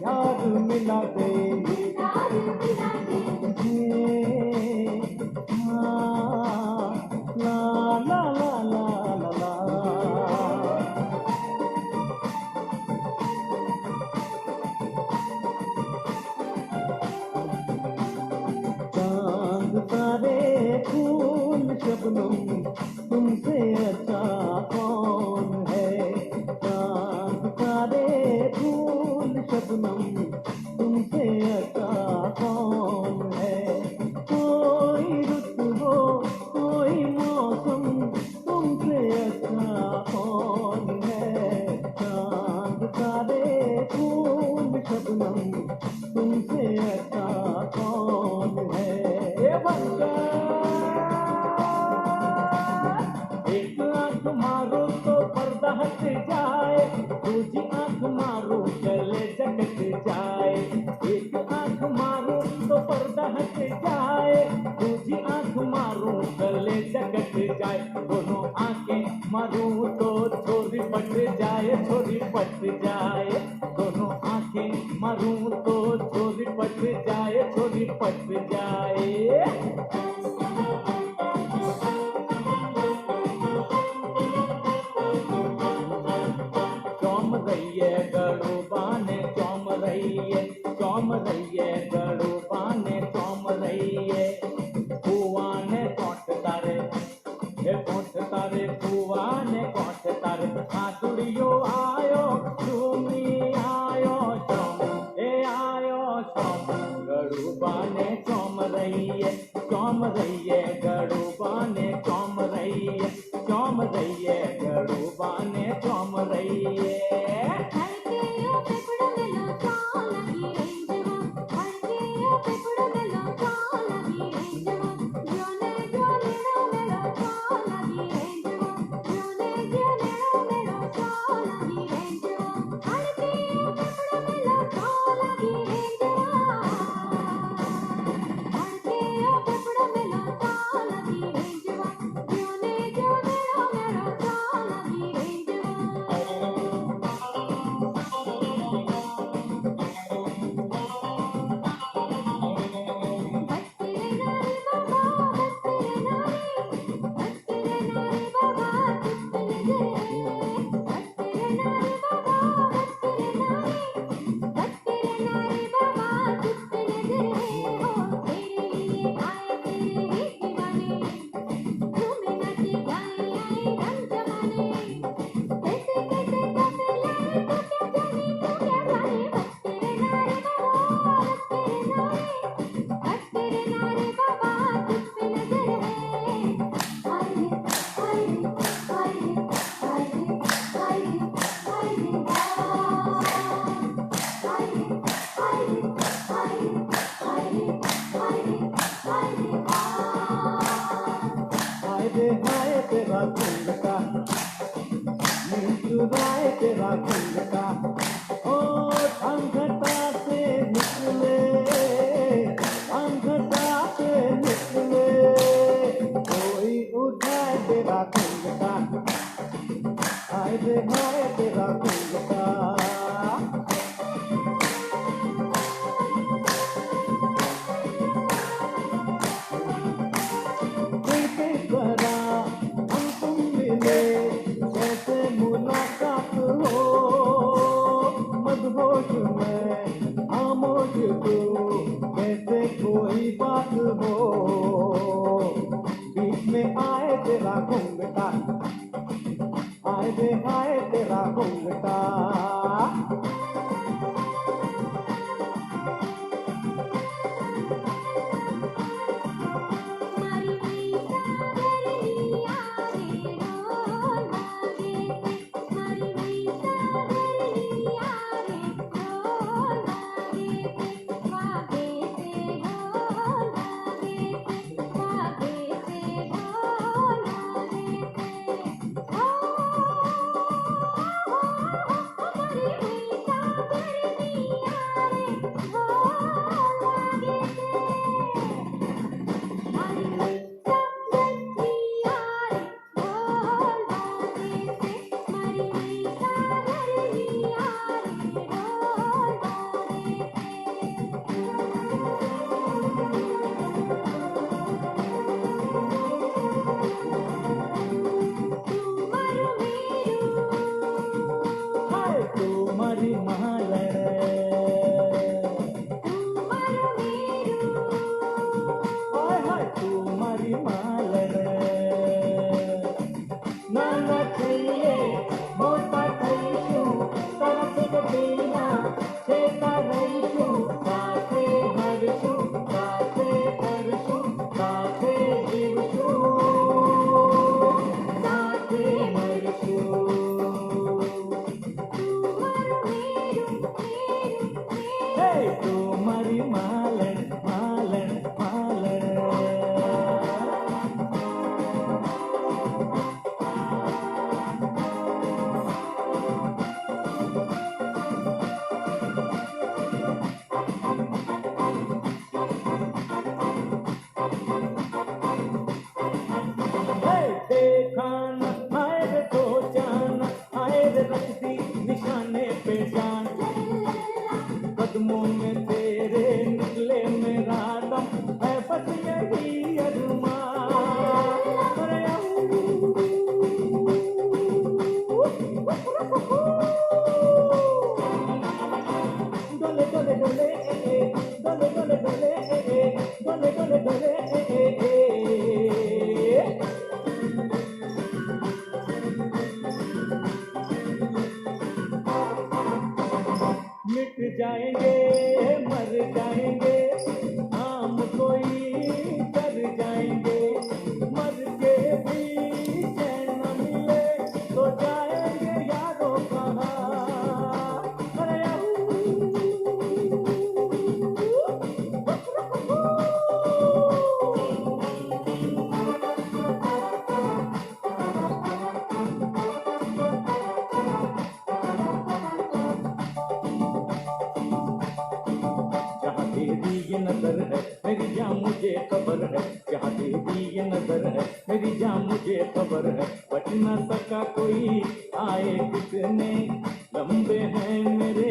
Speaker 3: यार मिला दे
Speaker 4: दिलदार मिला दे
Speaker 3: ला ला ला ला ला ला चांद तारे फूल शबनम तुमसे अच्छा कौन है चांद तारे फूल शबनम तुमसे अच्छा कौन है कोई रुत हो कोई मौसम तुमसे अच्छा कौन है चांद तारे फूल शबनम तुमसे अच्छा कौन है ये बंदा एक आंख मारो तो पर्दा हट जाए दूजी आंख मारो चले जगत जाए एक आंख मारो तो पर्दा हट जाए दूजी आंख मारो चले जगत जाए दोनों आंखें मारूं तो छोरी पट जाए, छोरी पट जाए। दोनों आंखें मारूं तो छोरी पट जाए, छोरी पट जाए। चौम रही है गड़ोबा ने चौम रही है, चौम रही है गड़ोबा ने चौम रही है। बुआ ने कोट तारे, हे कोट तारे, बुआ ने कोट तारे। हाथुड़ियो आयो झूमी आयो चौम, ए आयो चौम। गड़ोबा ने चौम रही है, चौम रही है गड़ोबा ने चौम रही है, चौम रही है गड़ोबा ने चौम रही है।
Speaker 4: हरकेयो पेपड़ मेलो चालगी रेंजवा, हरकेयो पेपड़ मेलो चालगी रेंजवा। जोने जोलेड़ो मेलो चालगी रेंजवा, जोने जोलेड़ो मेलो चालगी रेंजवा। हरकेयो पेपड़ मेलो चालगी रेंजवा, हरकेयो पेपड़ मेलो चालगी रेंजवा। जोने जोलेड़ो मेलो चालगी रेंजवा। बत्तरे नारी बाबा, बत्तरे नारी, बत्तरे नारी बाबा चुप नजरे। बत्तरे नारी बाबा, बत्तरे नारी, बत्तरे नारी बाबा चुप नजरे। हो तेरे लिए आए तेरे ही दीवाने, झूमे नाचे गाए आए रंग जमाने। कैसे कैसे कब लाए तो क्या जाने, तो क्या जाने। बत्तरे नारी बाबा, बत्तरे नारी, बत्तरे नारी बाबा चुप नजर है। हाय रे हाय रे हाय रे हाय रे हाय रे हाय रे हाय रे हाय रे हाय रे हाय रे हाय रे हाय रे
Speaker 3: हाय रे हाय तेरा घुंघटा, मुस्कुराए तेरा घुंघटा। ओ अंगठा से निकले, अंगठा से निकले। कोई उठाए तेरा घुंघटा, हाय रे हाय तेरा घुंघटा। कैसे करा हम तुम मिले, कैसे मुलाकात हो। मदहोश में खामोश तू, कैसे कोई बात हो। बीच में आए तेरा घुंघटा, आए रे आए तेरा घुंघटा।
Speaker 4: मारी मैसा गरलिया रे ढोल लागे थे, मारी मैसा गरलिया रे ढोल लागे थे। वागे से ढोल लागे थे, वागे से ढोल लागे थे। ओ मारी मैसा गरलिया रे ढोल लागे थे। मारी मैसा गरलिया रे ढोल लागे थे, मारी मैसा गरलिया रे ढोल लागे थे। तू मरु मेरू,
Speaker 3: हाय तू मरी महालय,
Speaker 4: तू मरु मेरू,
Speaker 3: हाय हाय तू मरी महालय। नाना थैये मोटा थैशु, तरफ बिना छेता रहीशु। साथे हरशु, साथे हरशु, साथे जीवशु, साथे मरशु।
Speaker 4: तू मरु मेरू मेरू मेरू।
Speaker 3: हे तू मरी मालन मालन मालन। जाएंगे मर जाएंगे हम कोई कर जाएंगे मर के भी चैन न मिले तो जाएंगे यारों कहाँ अरे जहाँ तेरी ये नजर है मेरी जान मुझे खबर है जहाँ तेरी ये नजर है मेरी जान मुझे खबर है बच न सका कोई आए कितने लंबे हैं मेरे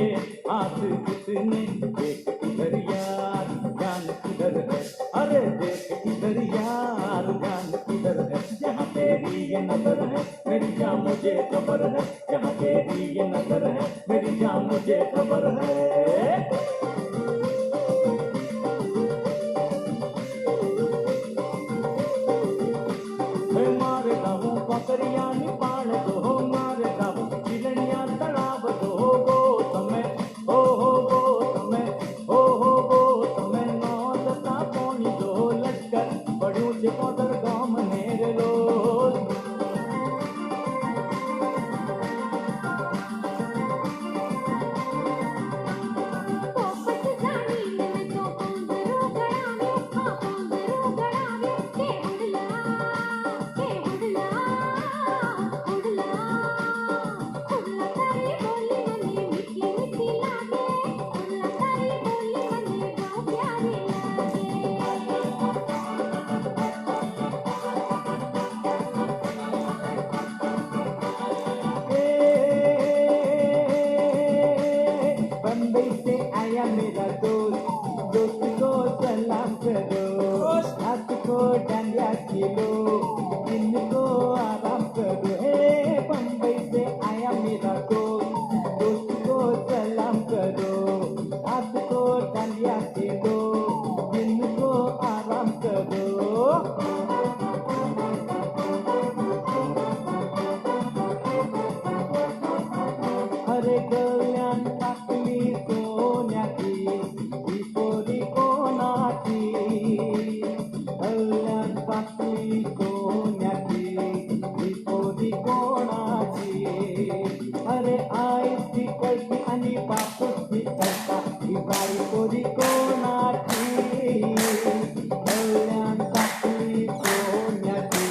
Speaker 3: हाथ कितने देख इधर यार जान किधर है अरे देख इधर यार जान किधर है जहाँ तेरी ये नजर है मेरी जान मुझे खबर है जहाँ तेरी ये नजर है मेरी जान मुझे खबर है मारे दावों पकड़िया निपाड़ दो मारे दावों चिड़िया तड़ाव दो गो समय हो गो समय हो गो समय नौदता पौनी दो लश्कर बड़ू से पौधर गाँव नेर रोज
Speaker 4: पोपट जाणी में तो पोंदरू गड़ावे हाँ पोंदरू गड़ावे के उड़ला उड़ला तारी बोली मने मीठी मीठी लागे उड़ला तारी बोली मने बहुत प्यारी
Speaker 3: बम्बई से आया मेरा दोस्त को सलाम करो हाथ को डांडिया खिलो दिन को आराम करो हे बम्बई से आया मेरा दोस्त को सलाम करो हाथ को डांडिया खिलो दिन को आराम करो अरे कल्याण टाकली सोन्याची ही पोरी कोणाची कल्याण टाकली सोन्याची ही पोरी कोणाची अरे आईची कळती आणि बापूची कळता ही बाई पोरी कोणाची कल्याण टाकली सोन्याची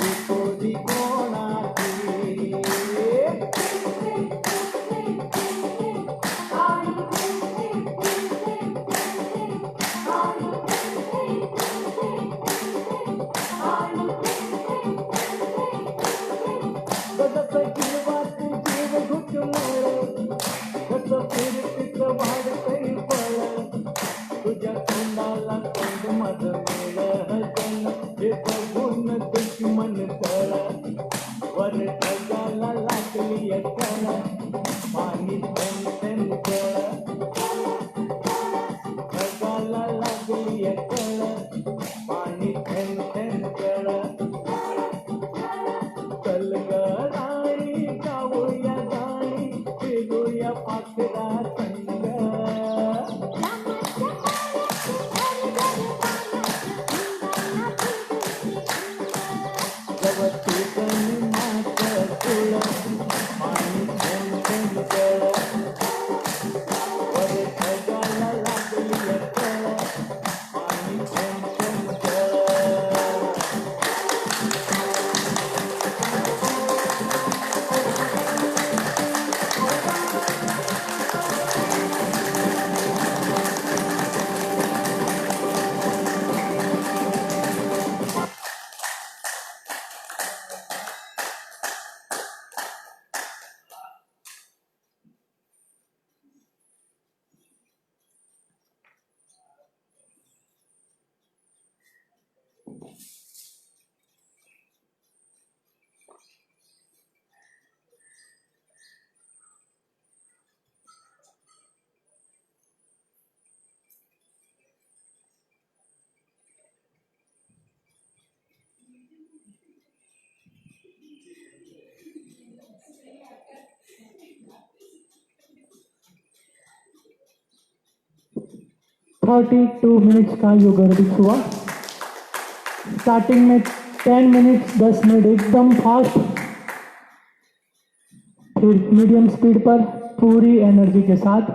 Speaker 3: ही पोरी कोणाची कसं जीवात जीव घुटमळ कसं फिरतीच वाढतंय फळ तुझ्या तोंडाला तोंड माझं मेळ हसन हे बघून दुश्मन तळ वर ढगाला लागली कळ पाणी थेंब थेंब कळ ढगाला लागली कळ पाणी थेंब थेंब कळ चल ग राणी जाऊया गाणी फिरूया पाखरा संग गवती तन मात तुळ पाणी थेंब थेंब
Speaker 1: 32 मिनट्स का योग एरोबिक्स हुआ। स्टार्टिंग में 10 मिनट्स 10 मिनट एकदम फास्ट, फिर मीडियम स्पीड पर पूरी एनर्जी के साथ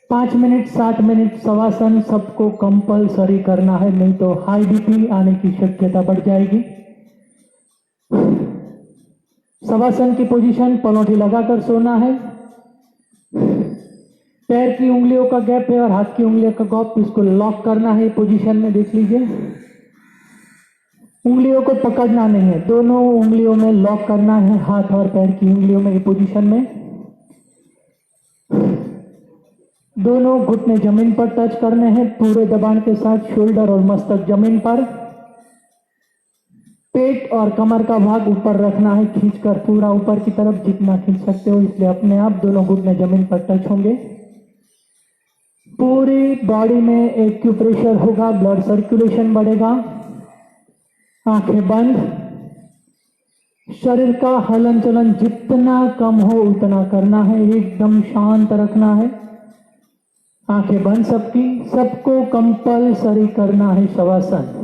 Speaker 1: 5 मिनट 60 मिनट शवासन सबको कंपलसरी करना है, नहीं तो हाई बीपी आने की शक्यता बढ़ जाएगी। शवासन की पोजीशन पलौठी लगाकर सोना है। पैर की उंगलियों का गैप है और हाथ की उंगलियों का गैप, इसको लॉक करना है पोजीशन में। देख लीजिए, उंगलियों को पकड़ना नहीं है, दोनों उंगलियों में लॉक करना है, हाथ और पैर की उंगलियों में, ये पोजीशन में। दोनों घुटने जमीन पर टच करने हैं पूरे दबान के साथ, शोल्डर और मस्तक जमीन पर। पेट और कमर का भाग ऊपर रखना है, खींचकर पूरा ऊपर की तरफ जितना खींच सकते हो, इसलिए अपने आप दोनों घुटने जमीन पर टच होंगे। पूरी बॉडी में एक्यूप्रेशर होगा, ब्लड सर्कुलेशन बढ़ेगा। आंखें बंद, शरीर का हलन चलन जितना कम हो उतना करना है, एकदम शांत रखना है। आंखें बंद सबकी, सबको कंपलसरी करना है शवासन।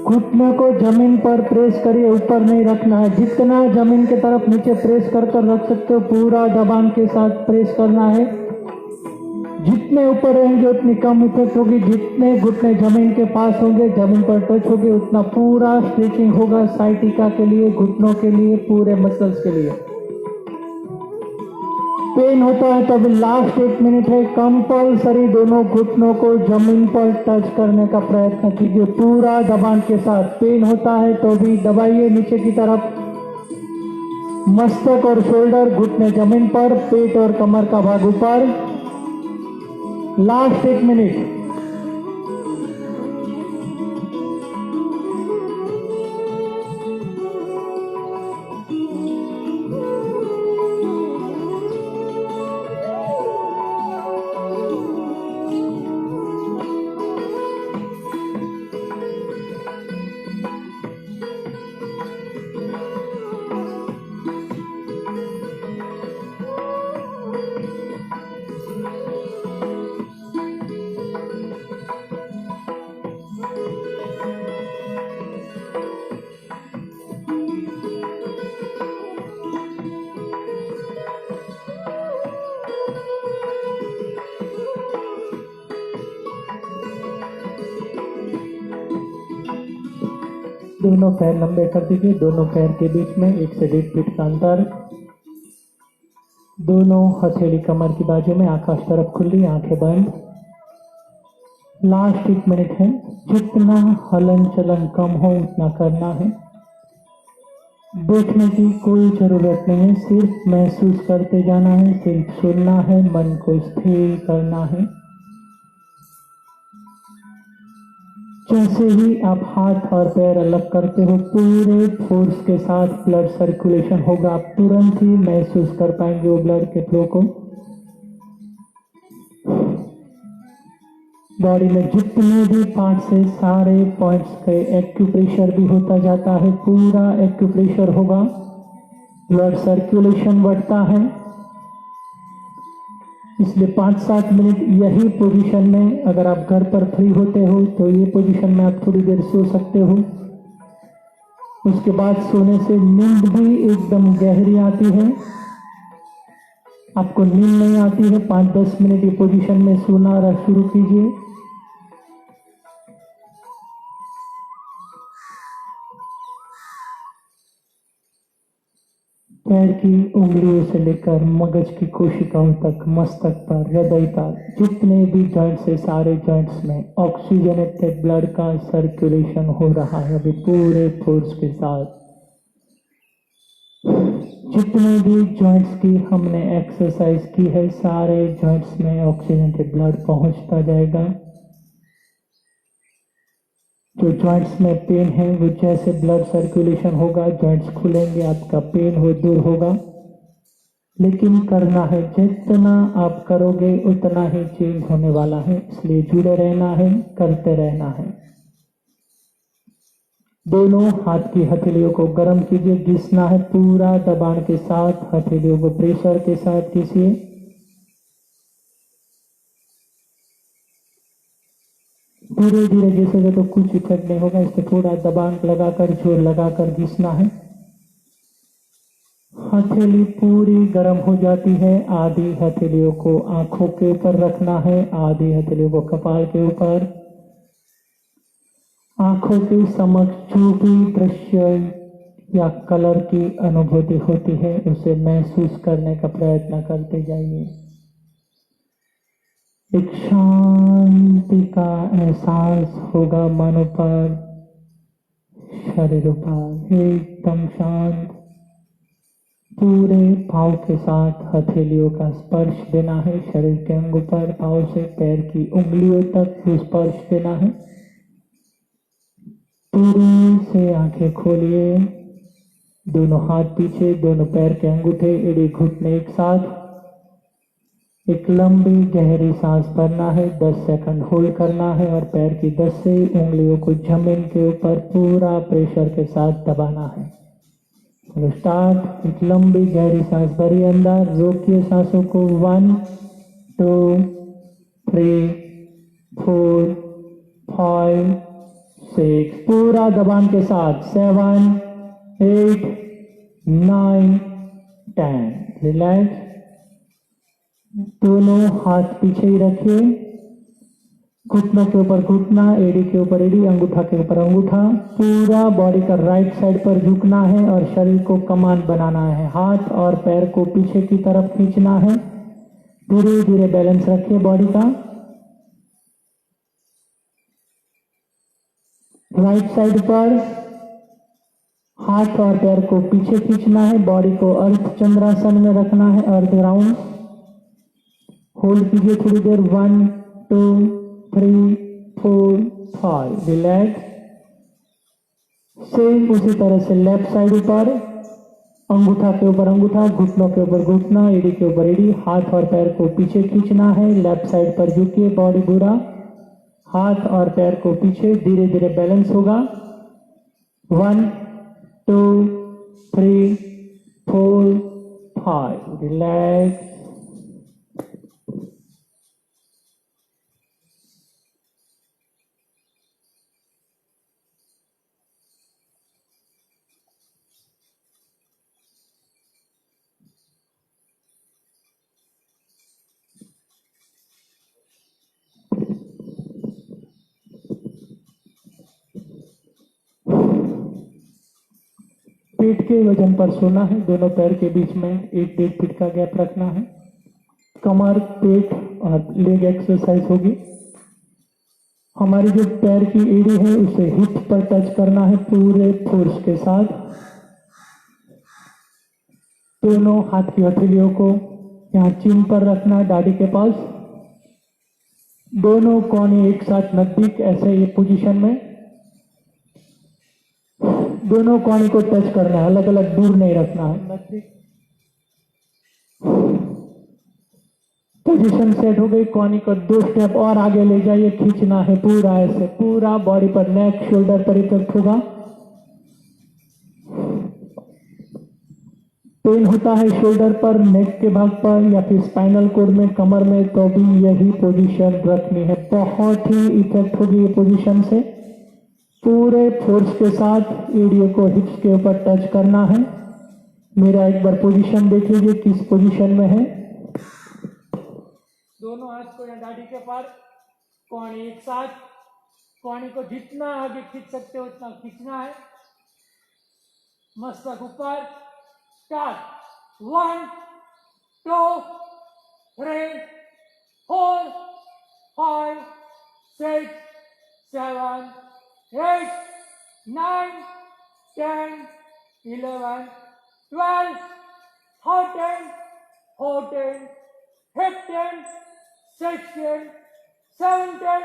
Speaker 1: घुटनों को जमीन पर प्रेस करिए, ऊपर नहीं रखना है। जितना जमीन की तरफ नीचे प्रेस कर रख सकते हो, पूरा दबान के साथ प्रेस करना है। जितने ऊपर रहेंगे उतनी कम इफेक्ट होगी, जितने घुटने जमीन के पास होंगे, जमीन पर टच होगी, उतना पूरा स्ट्रेचिंग होगा साइटिका के लिए, घुटनों के लिए, पूरे मसल्स के लिए। पेन होता है तो अभी लास्ट 1 मिनट है, कंपलसरी दोनों घुटनों को जमीन पर टच करने का प्रयत्न कीजिए पूरा दबान के साथ। पेन होता है तो भी दबाइए नीचे की तरफ, मस्तक और शोल्डर, घुटने जमीन पर, पेट और कमर का भाग ऊपर। Last 1 minute. दोनों पैर लंबे कर दीजिए, दोनों पैर के बीच में 1 से 1.5 फीट का अंतर। दोनों हथेली कमर की बाजू में, आकाश तरफ खुली, आंखें बंद। लास्ट 1 मिनट है, जितना हलन चलन कम हो उतना करना है। बैठने की कोई जरूरत नहीं है, सिर्फ महसूस करते जाना है, सिर्फ सुनना है, मन को स्थिर करना है। जैसे ही आप हाथ और पैर अलग करते हो, पूरे फोर्स के साथ ब्लड सर्कुलेशन होगा। आप तुरंत ही महसूस कर पाएंगे वो ब्लड के फ्लो को। बॉडी में जितने भी पार्ट्स है, सारे पॉइंट्स के एक्यूप्रेशर भी होता जाता है, पूरा एक्यूप्रेशर होगा, ब्लड सर्कुलेशन बढ़ता है। इसलिए 5-7 मिनट यही पोजीशन में, अगर आप घर पर फ्री होते हो तो ये पोजीशन में आप थोड़ी देर सो सकते हो। उसके बाद सोने से नींद भी एकदम गहरी आती है। आपको नींद नहीं आती है, 5-10 मिनट ये पोजीशन में सोना शुरू कीजिए। पैर की उंगलियों से लेकर मगज की कोशिकाओं तक, मस्तक पर, हृदय तक, जितने भी जॉइंट्स है, सारे जॉइंट्स में ऑक्सीजनेटेड ब्लड का सर्कुलेशन हो रहा है अभी पूरे फोर्स के साथ। जितने भी जॉइंट्स की हमने एक्सरसाइज की है, सारे जॉइंट्स में ऑक्सीजनेटेड ब्लड पहुंचता जाएगा। जो जॉइंट्स में पेन है, वो जैसे ब्लड सर्कुलेशन होगा, जॉइंट्स खुलेंगे, आपका पेन हो दूर होगा। लेकिन करना है, जितना आप करोगे उतना ही चेंज होने वाला है, इसलिए जुड़े रहना है, करते रहना है। दोनों हाथ की हथेलियों को गर्म कीजिए, घिसना है पूरा दबाव के साथ, हथेलियों को प्रेशर के साथ घिसिए। धीरे धीरे घिसेंगे तो कुछ इफेक्ट नहीं होगा, इसको थोड़ा दबाव लगाकर, जोर लगाकर घिसना है। हथेली पूरी गर्म हो जाती है, आधी हथेलियों को आंखों के ऊपर रखना है, आधी हथेलियों को कपाल के ऊपर। आंखों के समक्ष जो भी दृश्य या कलर की अनुभूति होती है, उसे महसूस करने का प्रयत्न करते जाइए। एक शांति का एहसास होगा मन पर, शरीर पर, एकदम शांत। पूरे पाँव के साथ हथेलियों का स्पर्श देना है, शरीर के अंगों पर, पाँव से पैर की उंगलियों तक स्पर्श देना है। पूरे से आंखें खोलिए, दोनों हाथ पीछे, दोनों पैर के अंगूठे, एड़ी, घुटने एक साथ। एक लंबी गहरी सांस भरना है, 10 सेकंड होल्ड करना है और पैर की 10 से उंगलियों को जमीन के ऊपर पूरा प्रेशर के साथ दबाना है। चलो स्टार्ट। एक लंबी गहरी सांस भरिए अंदर, रोकिए सांसों को। 1 2 3 4 5 6, पूरा दबान के साथ। 7 8 9 10। रिलैक्स। दोनों हाथ पीछे ही रखिए, घुटनों के ऊपर घुटना, एड़ी के ऊपर एड़ी, अंगूठा के ऊपर अंगूठा। पूरा बॉडी का राइट साइड पर झुकना है और शरीर को कमान बनाना है। हाथ और पैर को पीछे की तरफ खींचना है। धीरे धीरे बैलेंस रखिए बॉडी का। राइट साइड पर हाथ और पैर को पीछे खींचना है, बॉडी को अर्ध चंद्रासन में रखना है, अर्ध राउंड। होल्ड कीजिए थोड़ी देर। 1 2 3 4 5। रिलैक्स। सेम उसी तरह से लेफ्ट साइड ऊपर, अंगूठा के ऊपर अंगूठा, घुटनों के ऊपर घुटना, एड़ी के ऊपर एड़ी। हाथ और पैर को पीछे खींचना है, लेफ्ट साइड पर झुकिए, बॉडी पूरा, हाथ और पैर को पीछे। धीरे धीरे बैलेंस होगा। 1 2 3 4 5। रिलैक्स। पेट के वजन पर सोना है। दोनों पैर के बीच में 1-1.5 फीट का गैप रखना है। कमर, पेट और लेग एक्सरसाइज होगी। हमारी जो पैर की एड़ी है उसे हिप पर टच करना है पूरे फोर्स के साथ। दोनों हाथ की हथेलियों को यहाँ चिन पर रखना है, दाढ़ी के पास। दोनों कोने एक साथ नजदीक, ऐसे ये पोजीशन में दोनों कोने को टच करना है, अलग अलग दूर नहीं रखना है, नजदीक। पोजीशन सेट हो गई। कोने को 2 स्टेप और आगे ले जाइए, खींचना है पूरा, ऐसे पूरा बॉडी पर, नेक शोल्डर पर इफेक्ट होगा। पेन होता है शोल्डर पर, नेक के भाग पर या फिर स्पाइनल कोड में, कमर में, तो भी यही पोजीशन रखनी है। बहुत ही इफेक्ट होगी ये पोजीशन से। पूरे फोर्स के साथ एड़ियों को हिप्स के ऊपर टच करना है। मेरा एक बार पोजीशन देख लीजिए किस पोजीशन में है।
Speaker 2: दोनों हाथ को या दाढ़ी के पार, कोहनी एक साथ। कोहनी को जितना आगे खींच सकते हो उतना खींचना है। मस्तक ऊपर। स्टार्ट। 1 2 3 4 5 6 7 8 9 10 11 12 13 14 15 16 17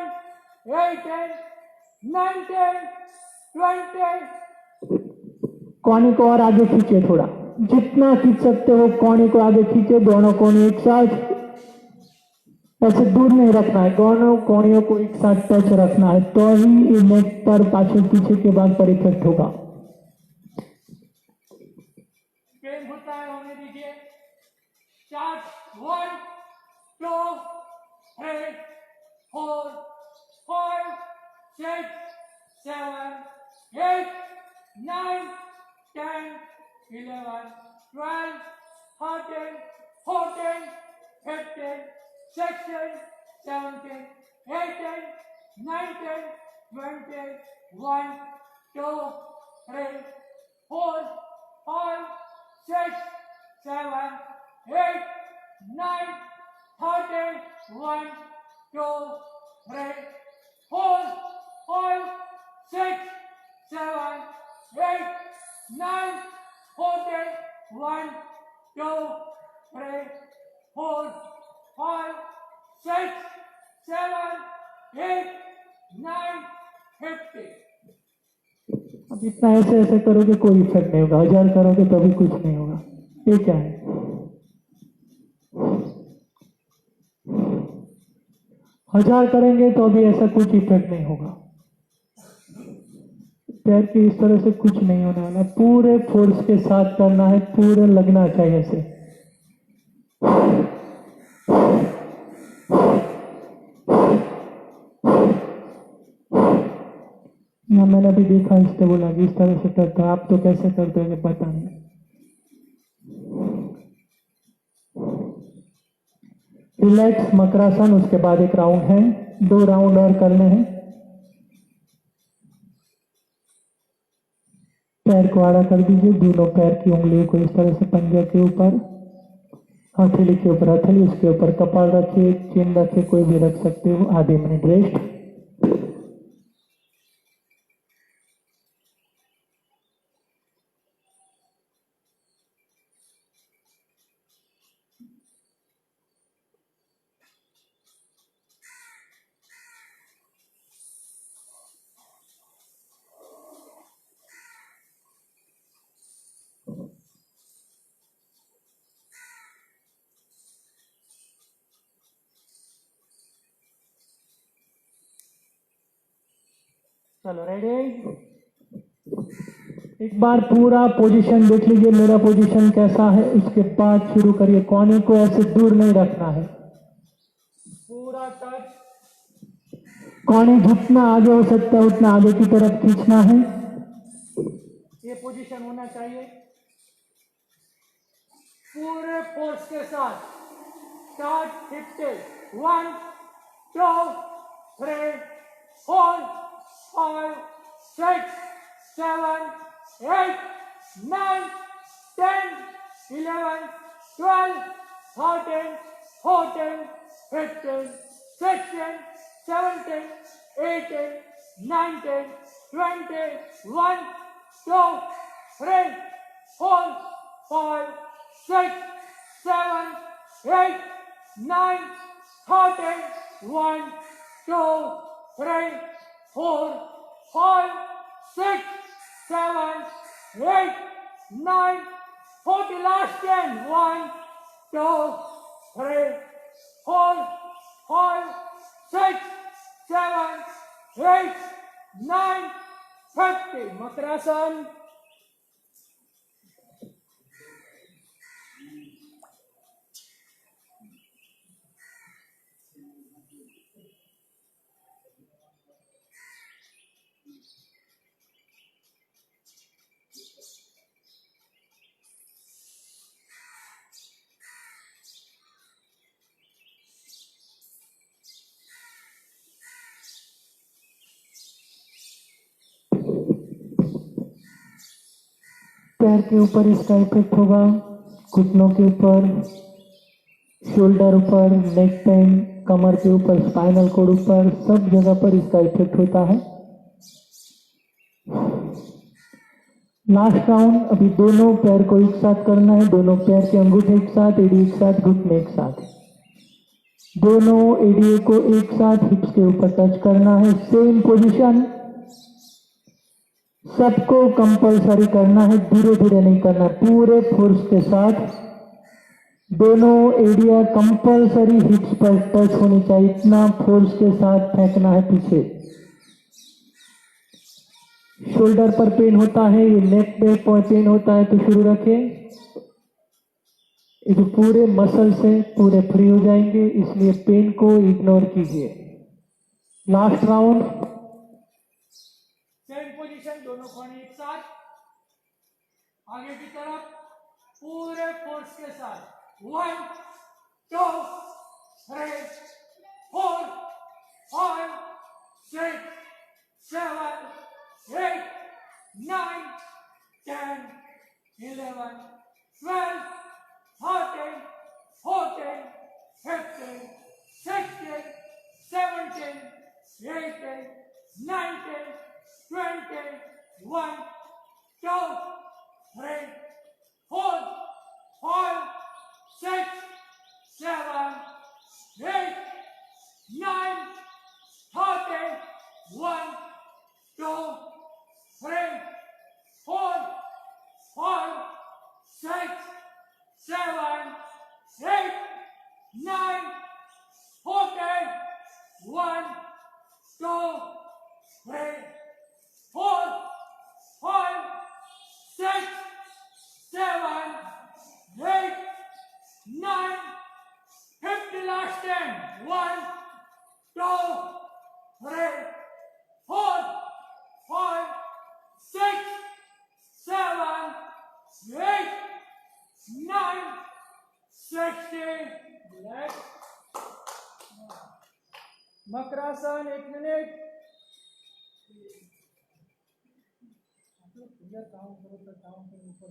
Speaker 2: 18 19 20।
Speaker 1: कोने को और आगे खींचे, थोड़ा जितना खींच सकते हो कोने को आगे खींचे। दोनों कोने एक साथ, ऐसे दूर नहीं रखना है, दोनों कोनियों को एक साथ टच रखना है, तो ही नेक पर पाछे पीछे के भाग पर इफेक्ट होगा।
Speaker 2: पेन होता है होने दीजिए। स्टार्ट। 1 2 3 4 5 6 7 8 9 10 11 12 13 14 15 16 17 18 19 20 1 2 3 4 5 6 7 8 9 13 1 2 3 4 5 6 7 8 9 14 1 2 3 4 5 6 7 8 9 50।
Speaker 1: अब इतना ऐसे ऐसे करोगे कोई इफेक्ट नहीं होगा। 1000 करोगे तो भी कुछ नहीं होगा। ये क्या है? 1000 करेंगे तो अभी ऐसा कुछ इफेक्ट नहीं होगा। पैर की इस तरह से कुछ नहीं होने वाला। पूरे फोर्स के साथ करना है, पूरे लगना चाहिए ऐसे। या मैंने अभी देखा इससे बोला कि इस तरह से करता है। आप तो कैसे करते हो पता नहीं। रिलैक्स मकरासन, उसके बाद एक राउंड है, 2 राउंड और करने हैं। पैर को आड़ा कर दीजिए, दोनों पैर की उंगलियों को इस तरह से पंजे के ऊपर, हथेली के ऊपर हथेली, उसके ऊपर कपाल रखिए, चिन रखिए, कोई भी रख सकते हो। आधे मिनट रेस्ट। चलो रेडी। एक बार पूरा पोजीशन देख लीजिए, मेरा पोजीशन कैसा है। उसके बाद शुरू करिए। कोने को ऐसे दूर नहीं रखना है,
Speaker 2: पूरा टच।
Speaker 1: कोने जितना आगे हो सकता है उतना आगे की तरफ खींचना है।
Speaker 2: ये पोजीशन होना चाहिए पूरे फोर्स के साथ। स्टार्ट। 50 1 2 3 4 5 6 7 8 9, 10, 11, 12, 13, 14, 15, 16, 17, 18, 19, 20, 1, 2, 3, 4, 5, 6, 7, 8, 9, 13, 1, 2, 3, 4, 5, 6, 7, 8, 9, 40, last 10, 1, 2, 3, 4, 5, 6, 7, 8, 9, 50. Makrasan.
Speaker 1: पैर के ऊपर इसका इफेक्ट होगा, घुटनों के ऊपर, शोल्डर ऊपर, नेक पेन, कमर के ऊपर, स्पाइनल कोड ऊपर, सब जगह पर इसका इफेक्ट होता है। लास्ट राउंड, अभी दोनों पैर को एक साथ करना है, दोनों पैर के अंगूठे एक साथ, एडी एक साथ, घुटने एक साथ, दोनों एडी को एक साथ हिप्स के ऊपर टच करना है। सेम पोजीशन सबको कंपलसरी करना है, धीरे धीरे नहीं करना, पूरे फोर्स के साथ दोनों एरिया कंपलसरी हिप्स पर टच होनी चाहिए, इतना फोर्स के साथ फेंकना है पीछे। शोल्डर पर पेन होता है, ये नेक पे पेन होता है, तो शुरू रखें। ये जो पूरे मसल से पूरे फ्री हो जाएंगे, इसलिए पेन को इग्नोर कीजिए। लास्ट राउंड,
Speaker 2: सेम पोजीशन, दोनों कोने एक साथ, आगे की तरफ पूरे फोर्स के साथ। 1, 2, 3, 4, 5, 6, 7, 8, 9, 10, 11, 12, 13, 14, 15, 16, 17, 18, 19, 20, 1, 2, 3, 4, 5, 6, 7, 8, 9, 13, 1, 2, 3, 4, 5, 6, 7, 8, 9, 14, 1, 2, 3, 4, 5, 6, 7, 8, 9, 50, last 10. 1, 2, 3, 4, 5, 6, 7, 8, 9, 60. Relax. मकरासन 1 मिनट। काम करो तो काम के ऊपर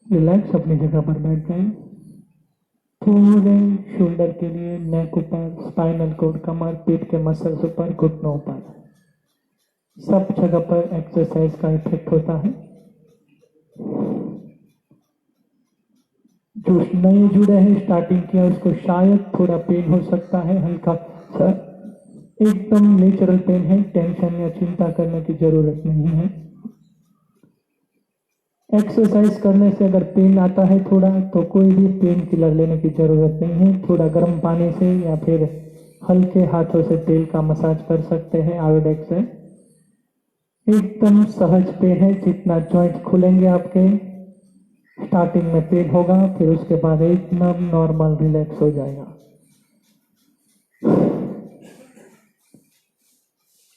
Speaker 1: रिलैक्स, अपनी जगह पर बैठ जाएं। पूरे शोल्डर के लिए नेक ऊपर, स्पाइनल कोड, कमर, पीठ के मसल्स ऊपर, घुटनों ऊपर। सब जगह पर एक्सरसाइज का इफेक्ट होता है। जो नए जुड़े हैं, स्टार्टिंग किया, उसको शायद थोड़ा पेन हो सकता है, हल्का सा, एकदम नेचुरल पेन है, टेंशन या चिंता करने की जरूरत नहीं है। एक्सरसाइज करने से अगर पेन आता है थोड़ा, तो कोई भी पेन किलर लेने की जरूरत नहीं है। थोड़ा गर्म पानी से या फिर हल्के हाथों से तेल का मसाज कर सकते हैं आयोडेक्स से। एकदम सहज पेन है, जितना जॉइंट खुलेंगे आपके, स्टार्टिंग में पेन होगा, फिर उसके बाद एकदम नॉर्मल रिलैक्स हो जाएगा।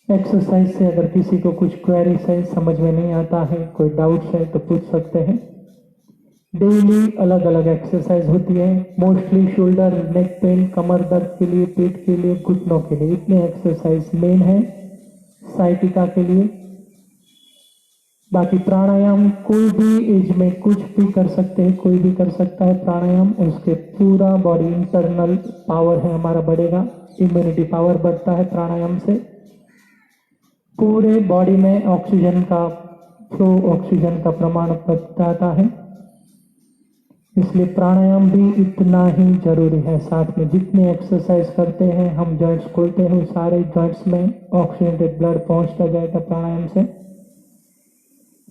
Speaker 1: एक्सरसाइज से अगर किसी को कुछ क्वेरीज है, समझ में नहीं आता है, कोई डाउट्स है, तो पूछ सकते हैं। डेली अलग अलग एक्सरसाइज होती है, मोस्टली शोल्डर, नेक पेन, कमर दर्द के लिए, पेट के लिए, घुटनों के लिए, इतने एक्सरसाइज मेन है साइटिका के लिए। बाकी प्राणायाम कोई भी एज में कुछ भी कर सकते हैं, कोई भी कर सकता है प्राणायाम। उसके पूरा बॉडी इंटरनल पावर है हमारा बढ़ेगा, इम्यूनिटी पावर बढ़ता है प्राणायाम से। पूरे बॉडी में ऑक्सीजन का फ्लो, ऑक्सीजन का प्रमाण बढ़ जाता है, इसलिए प्राणायाम भी इतना ही जरूरी है। साथ में जितने एक्सरसाइज करते हैं हम, जॉइंट्स खोलते हैं, सारे जॉइंट्स में ऑक्सीजनेटेड ब्लड पहुंचता जाएगा प्राणायाम से।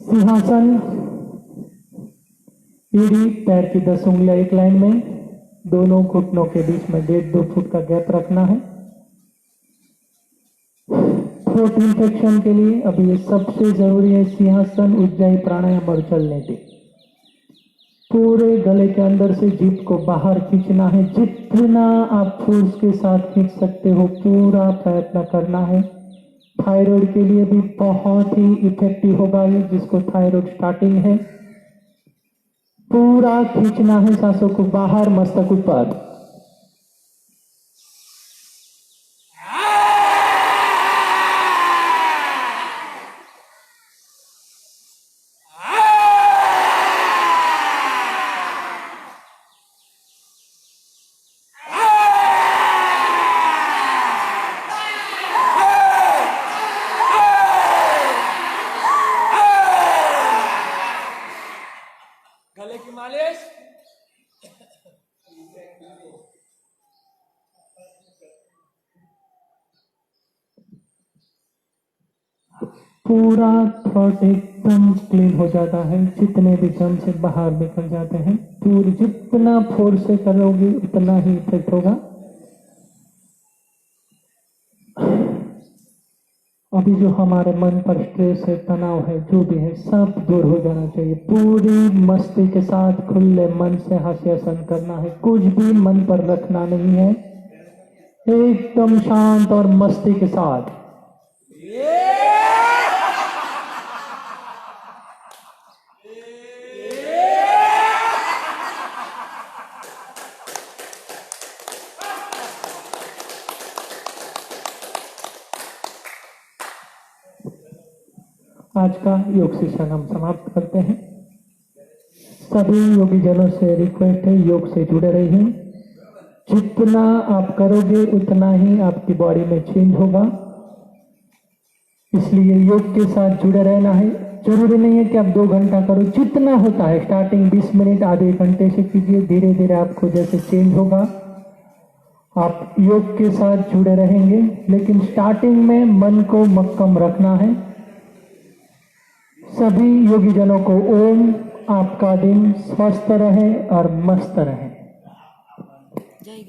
Speaker 1: सिंहासन, एड़ी, पैर की 10 उंगलियां एक लाइन में, दोनों घुटनों के बीच में 1.5-2 फुट का गैप रखना है। थ्रोट इंफेक्शन के लिए अभी ये सबसे जरूरी है, सिंहासन, उज्जाई प्राणायाम और चलने की। पूरे गले के अंदर से जीभ को बाहर खींचना है, जितना आप फोर्स के साथ खींच सकते हो पूरा प्रयत्न करना है। थायराइड के लिए भी बहुत ही इफेक्टिव होगा ये, जिसको थायराइड स्टार्टिंग है। पूरा खींचना है सांसों को बाहर, मस्तक ऊपर।
Speaker 2: गले की मालिश,
Speaker 1: पूरा थ्रोट एकदम क्लीन हो जाता है, जितने भी जम से बाहर निकल जाते हैं। पूरी जितना फोर्स से करोगे उतना ही इफेक्ट होगा। अभी जो हमारे मन पर स्ट्रेस है, तनाव है, जो भी है, सब दूर हो जाना चाहिए। पूरी मस्ती के साथ खुले मन से हास्यासन करना है, कुछ भी मन पर रखना नहीं है, एकदम शांत और मस्ती के साथ। आज का योग सेशन हम समाप्त करते हैं। सभी योगी जनों से रिक्वेस्ट है, योग से जुड़े रहिए। जितना आप करोगे उतना ही आपकी बॉडी में चेंज होगा, इसलिए योग के साथ जुड़े रहना है। जरूरी नहीं है कि आप 2 घंटा करो, जितना होता है स्टार्टिंग 20 मिनट, आधे घंटे से कीजिए। धीरे धीरे आपको जैसे चेंज होगा, आप योग के साथ जुड़े रहेंगे। लेकिन स्टार्टिंग में मन को मक्कम रखना है। सभी योगी जनों को ओम, आपका दिन स्वस्थ रहे और मस्त रहे।
Speaker 5: जय